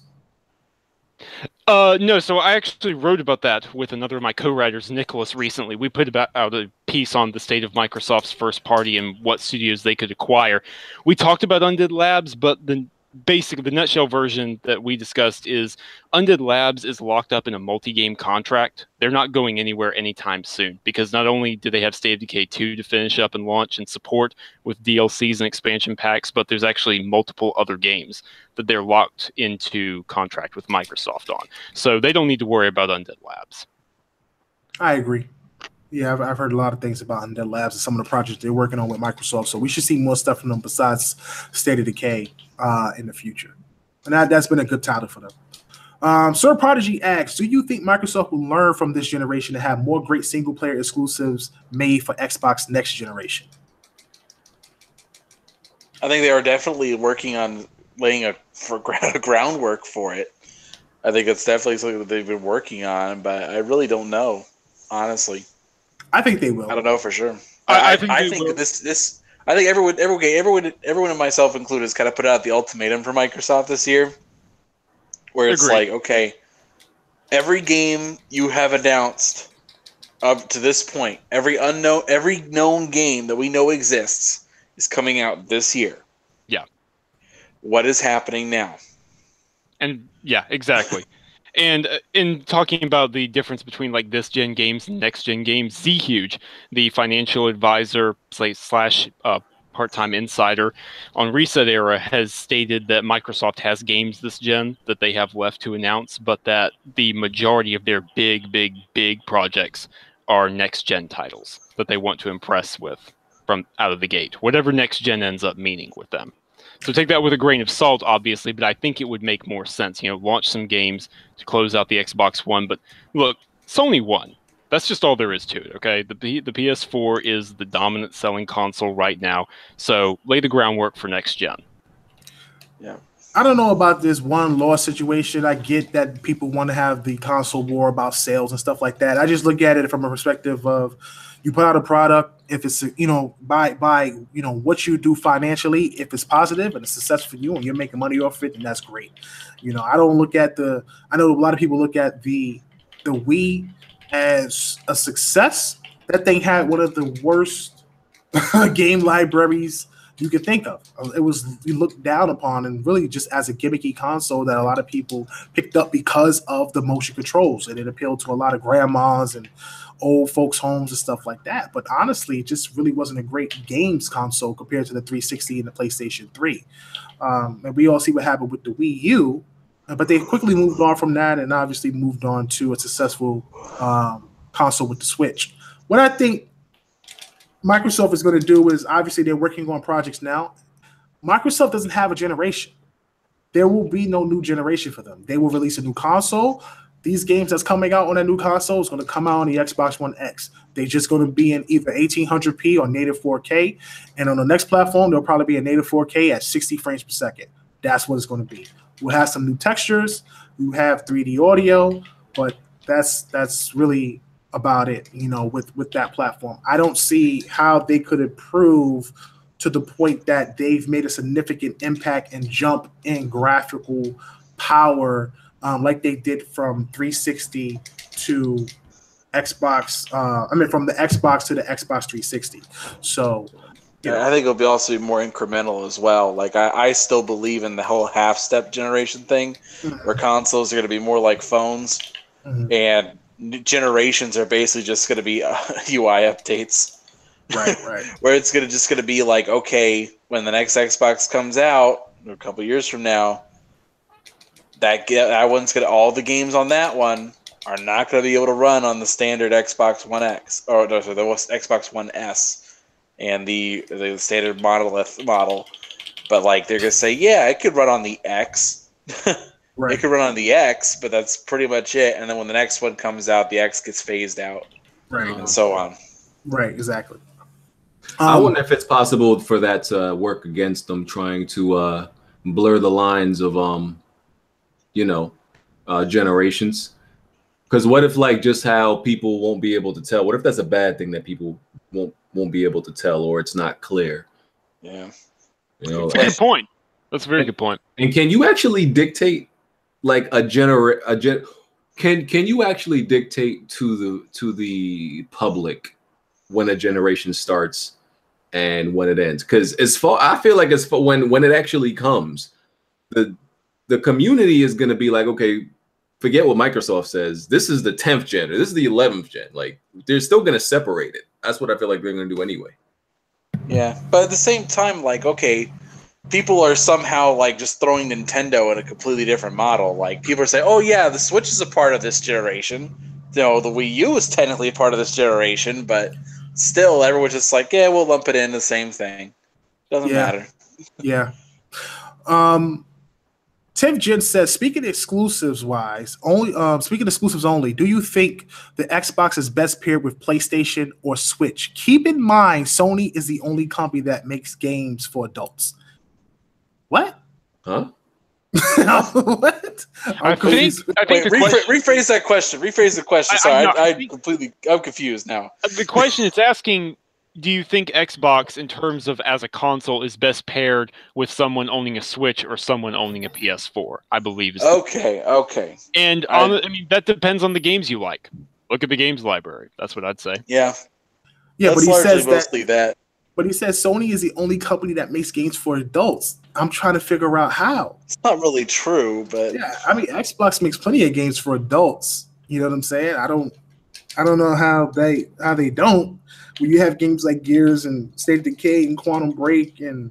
No, so I actually wrote about that with another of my co-writers, Nicholas, recently. We put out a piece on the state of Microsoft's first party and what studios they could acquire. We talked about Undead Labs, but the nutshell version that we discussed is Undead Labs is locked up in a multi-game contract. They're not going anywhere anytime soon because not only do they have State of Decay 2 to finish up and launch and support with DLCs and expansion packs, but there's actually multiple other games that they're locked into contract with Microsoft on. So they don't need to worry about Undead Labs. I agree. Yeah, I've heard a lot of things about Undead Labs and some of the projects they're working on with Microsoft. So we should see more stuff from them besides State of Decay in the future. And that's been a good title for them. Sir Prodigy asks, do you think Microsoft will learn from this generation to have more great single-player exclusives made for Xbox next generation? I think they are definitely working on laying a groundwork for it. I think it's definitely something that they've been working on, but I really don't know, honestly. I think they will. I don't know for sure. I think this. I think everyone, and myself included, has kind of put out the ultimatum for Microsoft this year, where it's like, okay, every game you have announced up to this point, every known game that we know exists is coming out this year. Yeah. What is happening now? And yeah, exactly. And in talking about the difference between like this gen games and next gen games, Z-Huge, the financial advisor slash part-time insider on Reset Era, has stated that Microsoft has games this gen that they have left to announce, but that the majority of their big projects are next gen titles that they want to impress with from out of the gate, whatever next gen ends up meaning with them. So take that with a grain of salt, obviously, but I think it would make more sense. Launch some games to close out the Xbox One. But look, Sony won. That's just all there is to it, okay? The PS4 is the dominant selling console right now, so lay the groundwork for next gen. Yeah. I don't know about this one loss situation. I get that people want to have the console war about sales and stuff like that. I just look at it from a perspective of you put out a product, if it's by what you do financially, if it's positive and it's successful for you and you're making money off it, then that's great. I don't look at I know a lot of people look at the Wii as a success. That thing had one of the worst game libraries you could think of. It was looked down upon and really just as a gimmicky console that a lot of people picked up because of the motion controls, and it appealed to a lot of grandmas and old folks' homes and stuff like that. But honestly, it just really wasn't a great games console compared to the 360 and the PlayStation 3. And we all see what happened with the Wii U, but they quickly moved on from that and obviously moved on to a successful console with the Switch. What I think Microsoft is going to do is, obviously they're working on projects now. Microsoft doesn't have a generation. There will be no new generation for them. They will release a new console. These games that's coming out on that new console is going to come out on the Xbox One X. They're just going to be in either 1800p or native 4K. And on the next platform, they'll probably be in native 4K at 60 frames per second. That's what it's going to be. We'll have some new textures. You have 3D audio, but that's really about it, with that platform. I don't see how they could improve to the point that they've made a significant impact and jump in graphical power like they did from 360 to Xbox. From the Xbox to the Xbox 360. So, I think it'll be also more incremental as well. Like I still believe in the whole half-step generation thing, where consoles are going to be more like phones, and generations are basically just going to be UI updates. Right. Where it's just gonna be like, okay, when the next Xbox comes out, or a couple years from now, that one's all the games on that one are not gonna be able to run on the standard Xbox One X, or no, sorry, the Xbox One S and the standard model. But like they're gonna say, yeah, it could run on the X. Right. It could run on the X, but that's pretty much it. And then when the next one comes out, the X gets phased out, Right. and so on. Right, exactly. I wonder if it's possible for that to work against them, trying to blur the lines of generations. Because what if like just how people won't be able to tell? What if that's a bad thing that people won't be able to tell, or it's not clear? Yeah, That's a good point. That's a very good point. And can you actually dictate like can you actually dictate to the public when a generation starts and when it ends? Because I feel like when it actually comes, the community is going to be like, okay, forget what Microsoft says. This is the 10th gen, or this is the 11th gen. Like they're still going to separate it. That's what I feel like they're going to do anyway. Yeah, but at the same time, like, okay, people are somehow like just throwing Nintendo in a completely different model. Like people are saying, "Oh yeah, the Switch is a part of this generation." You know, the Wii U is technically a part of this generation, but still, everyone's just like, "Yeah, we'll lump it in the same thing. Doesn't matter." Yeah. Tim Jin says, speaking exclusives only, do you think the Xbox is best paired with PlayStation or Switch? Keep in mind, Sony is the only company that makes games for adults. What? Huh? What? I think rephrase that question. Rephrase the question. Sorry, I'm confused now. The question is asking, do you think Xbox, in terms of as a console, is best paired with someone owning a Switch or someone owning a PS4? I believe is okay. And I mean that depends on the games you like. Look at the games library. That's what I'd say. Yeah. Yeah, but he says that. But he says Sony is the only company that makes games for adults. I'm trying to figure out how. It's not really true, but yeah, I mean Xbox makes plenty of games for adults. You know what I'm saying? I don't know how they don't. When you have games like Gears and State of Decay and Quantum Break and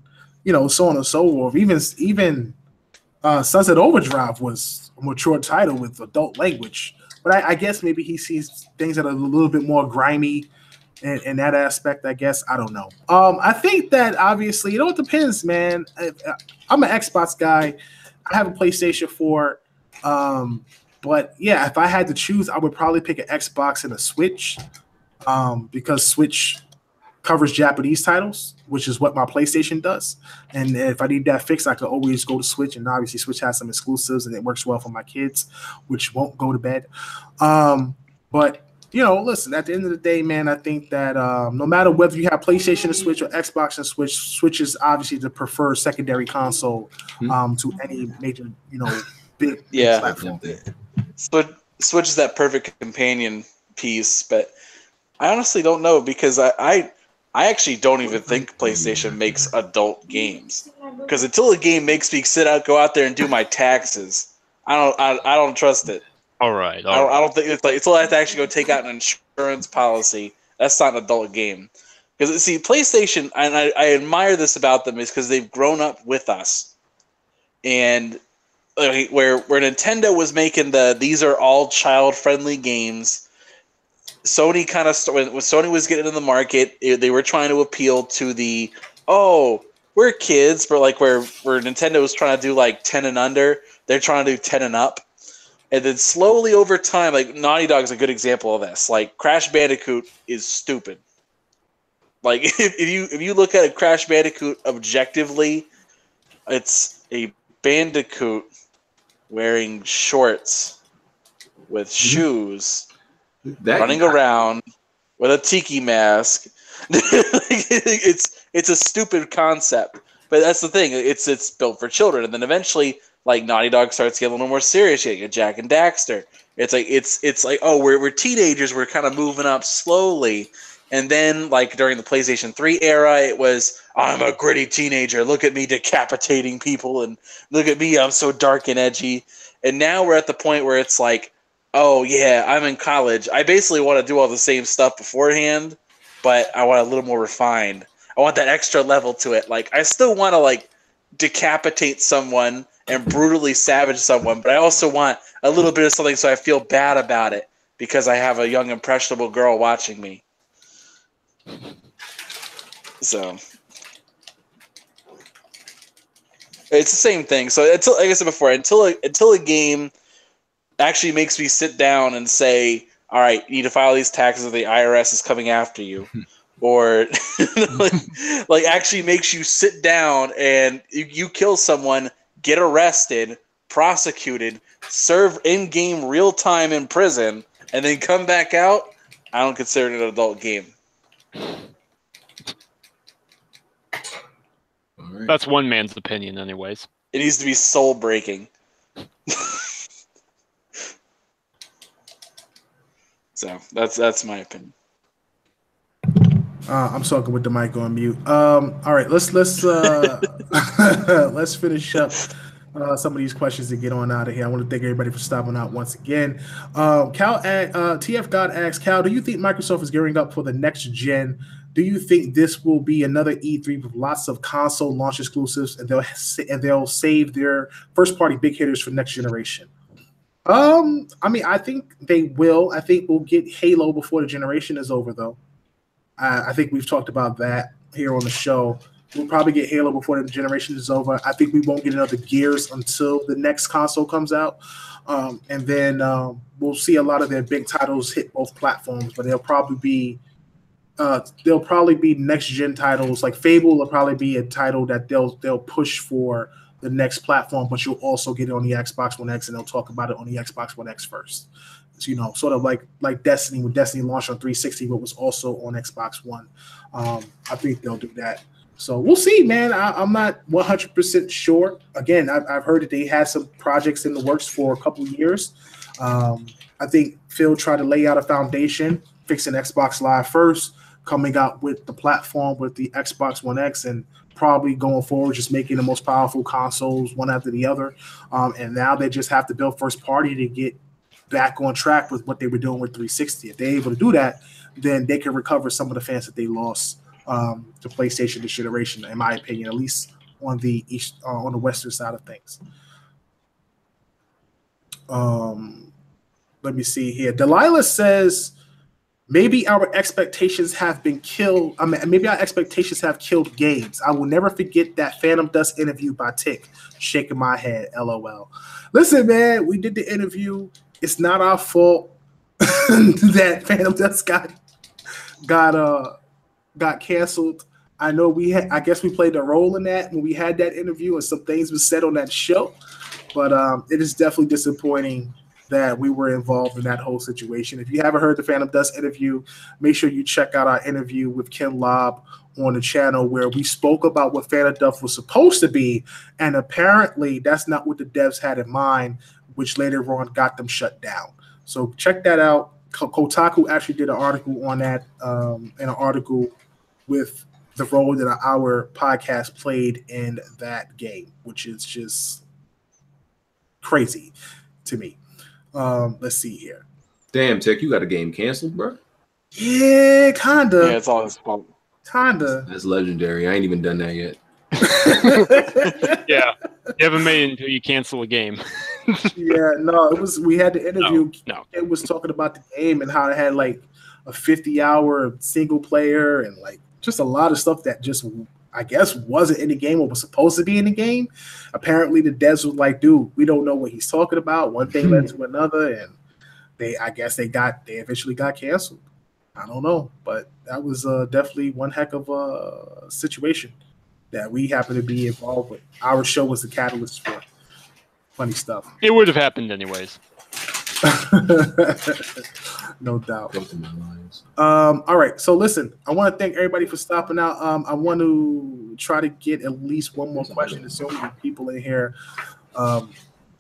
so on and so forth. Even Sunset Overdrive was a mature title with adult language. But I guess maybe he sees things that are a little bit more grimy in that aspect. I guess I don't know. I think that obviously it depends, man. I'm an Xbox guy. I have a PlayStation 4. But yeah, if I had to choose, I would probably pick an Xbox and a Switch. Because Switch covers Japanese titles, which is what my PlayStation does. And if I need that fixed, I could always go to Switch. And obviously, Switch has some exclusives, and it works well for my kids, which won't go to bed. But listen, at the end of the day, man, I think that no matter whether you have PlayStation and Switch or Xbox and Switch, Switch is obviously the preferred secondary console to any major, big platform. Switch is that perfect companion piece, but I honestly don't know because I actually don't even think PlayStation makes adult games, because until a game makes me go out there and do my taxes, I don't trust it. All right. I don't think it's like until I have to actually go take out an insurance policy. That's not an adult game. Because see, PlayStation, and I admire this about them, is because they've grown up with us, and where Nintendo was making these are all child friendly games. Sony when Sony was getting in the market, they were trying to appeal to we're kids, but like where Nintendo was trying to do like 10 and under, they're trying to do 10 and up. And then slowly over time, like Naughty Dog is a good example of this. Like Crash Bandicoot is stupid. Like if you look at a Crash Bandicoot objectively, it's a bandicoot wearing shorts with shoes. Running around with a tiki mask. It's a stupid concept, but that's the thing. It's built for children, and then eventually, like Naughty Dog starts getting a little more serious. You get Jack and Daxter. It's like we're teenagers. We're kind of moving up slowly, and then like during the PlayStation 3 era, it was I'm a gritty teenager. Look at me decapitating people, and look at me, I'm so dark and edgy. And now we're at the point where it's like, oh yeah, I'm in college. I basically want to do all the same stuff beforehand, but I want a little more refined. I want that extra level to it. Like, I still want to, like, decapitate someone and brutally savage someone, but I also want a little bit of something so I feel bad about it because I have a young, impressionable girl watching me. So it's the same thing. So until, like I said before, until a game actually makes me sit down and say, all right, you need to file these taxes or the IRS is coming after you. Or like actually makes you sit down and you kill someone, get arrested, prosecuted, serve in-game real time in prison, and then come back out, I don't consider it an adult game. Right. That's one man's opinion, anyways. It needs to be soul-breaking. So that's my opinion. I'm talking with the mic on mute. All right, let's let's finish up some of these questions to get on out of here. I want to thank everybody for stopping out once again. TF God asks, Cal, do you think Microsoft is gearing up for the next gen? Do you think this will be another E3 with lots of console launch exclusives, and they'll save their first party big hitters for next generation? I mean, I think they will. I think we'll get Halo before the generation is over, though. I think we've talked about that here on the show. We'll probably get Halo before the generation is over. I think we won't get another Gears until the next console comes out. And then we'll see a lot of their big titles hit both platforms, but they'll probably be next gen titles. Like Fable will probably be a title that they'll push for the next platform, but you'll also get it on the Xbox One X, and they'll talk about it on the Xbox One X first. So, you know, sort of like Destiny, when Destiny launched on 360, but was also on Xbox One. I think they'll do that. So we'll see, man. I'm not 100% sure. Again, I've heard that they had some projects in the works for a couple of years. I think Phil tried to lay out a foundation, fixing Xbox Live first, coming out with the platform with the Xbox One X, and probably going forward just making the most powerful consoles one after the other. And now they just have to build first party to get back on track with what they were doing with 360. If they're able to do that, then they can recover some of the fans that they lost to PlayStation this generation, in my opinion, at least on the on the Western side of things. Let me see here. Delilah says, maybe our expectations have been killed. I mean, maybe our expectations have killed games. I will never forget that Phantom Dust interview by Tick. Shaking my head, LOL. Listen, man, we did the interview. It's not our fault that Phantom Dust got canceled. I know I guess we played a role in that when we had that interview, and some things were said on that show. But it is definitely disappointing that we were involved in that whole situation. If you haven't heard the Phantom Dust interview, make sure you check out our interview with Ken Lobb on the channel, where we spoke about what Phantom Dust was supposed to be, and apparently that's not what the devs had in mind, which later on got them shut down. So check that out. Kotaku actually did an article on that, and an article with the role that our podcast played in that game, which is just crazy to me. Let's see here. Damn, Tech, you got a game canceled, bro? Yeah, kinda. Yeah, it's all his fault. Kinda. That's legendary. I ain't even done that yet. Yeah, you haven't made it until you cancel a game. Yeah, no, it was. We had the interview. No. It was talking about the game and how it had like a 50-hour single player and like just a lot of stuff that just, I guess, wasn't in the game or was supposed to be in the game. Apparently, the devs was like, "Dude, we don't know what he's talking about." One thing led to another, and they eventually got canceled. I don't know, but that was definitely one heck of a situation that we happen to be involved with. Our show was the catalyst for. Funny stuff. It would have happened anyways. No doubt. All right. So listen, I want to thank everybody for stopping out. I want to try to get at least one more question. There's so many people in here. I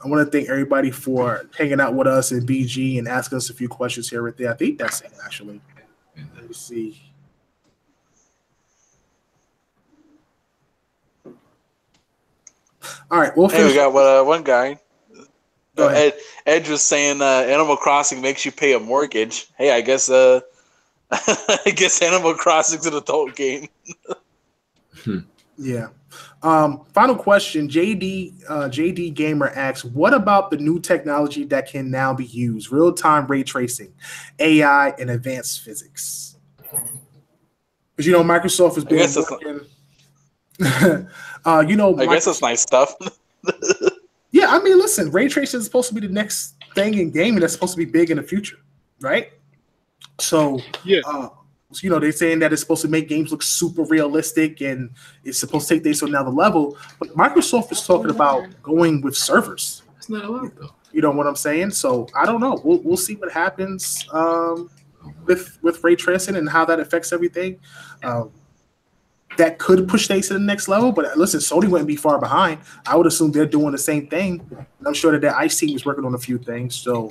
want to thank everybody for hanging out with us in BG and asking us a few questions here right there. I think that's it, actually. Let me see. All right, we'll finish. Hey, we got one guy. Ed was saying Animal Crossing makes you pay a mortgage. Hey, I guess I guess Animal Crossing's an adult game. Yeah. Final question. JD Gamer asks, what about the new technology that can now be used? Real-time ray tracing, AI, and advanced physics. Because Microsoft has been working. I guess that's nice stuff. Yeah, I mean, listen, ray tracing is supposed to be the next thing in gaming that's supposed to be big in the future, right? So, yeah. They're saying that it's supposed to make games look super realistic and it's supposed to take things to another level. But Microsoft is talking about going with servers. That's not allowed, though. You know what I'm saying? So I don't know. We'll see what happens with ray tracing and how that affects everything. That could push things to the next level. But listen, Sony wouldn't be far behind. I would assume they're doing the same thing. And I'm sure that their ICE team is working on a few things. So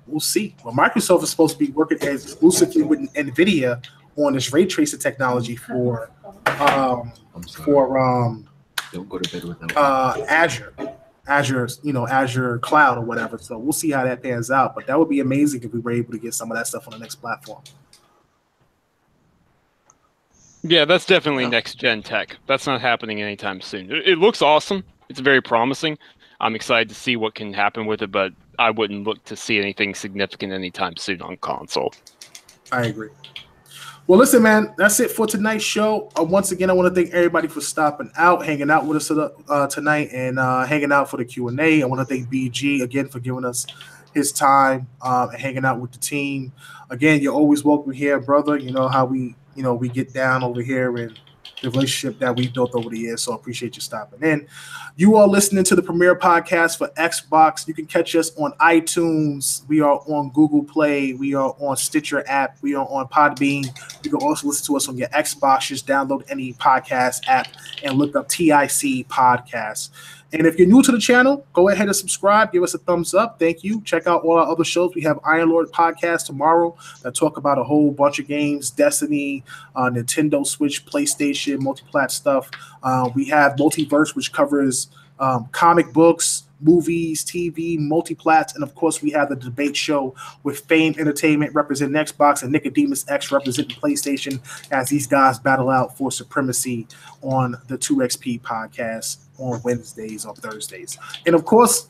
we'll see. Well, Microsoft is supposed to be working exclusively with NVIDIA on this ray tracing technology for Don't go to bed with that. Azure Cloud or whatever. So we'll see how that pans out. But that would be amazing if we were able to get some of that stuff on the next platform. Yeah, that's definitely next-gen tech. That's not happening anytime soon. It looks awesome. It's very promising. I'm excited to see what can happen with it, but I wouldn't look to see anything significant anytime soon on console. I agree. Well, listen, man, that's it for tonight's show. Once again, I want to thank everybody for stopping out, hanging out with us tonight, and hanging out for the Q&A. I want to thank BG again for giving us his time and hanging out with the team. Again, you're always welcome here, brother. You know how we get down over here and the relationship that we've built over the years. So I appreciate you stopping in. You are listening to the Premiere Podcast for Xbox. You can catch us on iTunes. We are on Google Play. We are on Stitcher app. We are on Podbean. You can also listen to us on your Xbox. Just download any podcast app and look up TIC Podcast. And if you're new to the channel, go ahead and subscribe. Give us a thumbs up. Thank you. Check out all our other shows. We have Iron Lord Podcast tomorrow that talk about a whole bunch of games, Destiny, Nintendo Switch, PlayStation, multi-plat stuff. We have Multiverse, which covers comic books, movies, TV, multi-plats, and of course we have the debate show with Fame Entertainment representing Xbox and Nicodemus X representing PlayStation as these guys battle out for supremacy on the 2XP podcast on Wednesdays or Thursdays. And of course,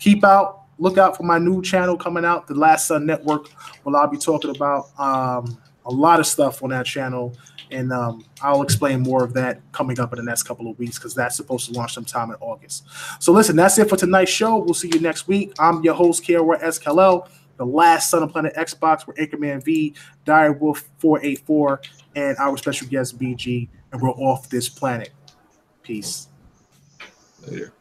look out for my new channel coming out, the Last Sun Network, where I'll be talking about a lot of stuff on that channel. And I'll explain more of that coming up in the next couple of weeks because that's supposed to launch sometime in August. So listen, that's it for tonight's show. We'll see you next week. I'm your host, Kiara SKL, the last son of Planet Xbox with Anchorman V, Dire Wolf 484, and our special guest, BG. And we're off this planet. Peace. Later.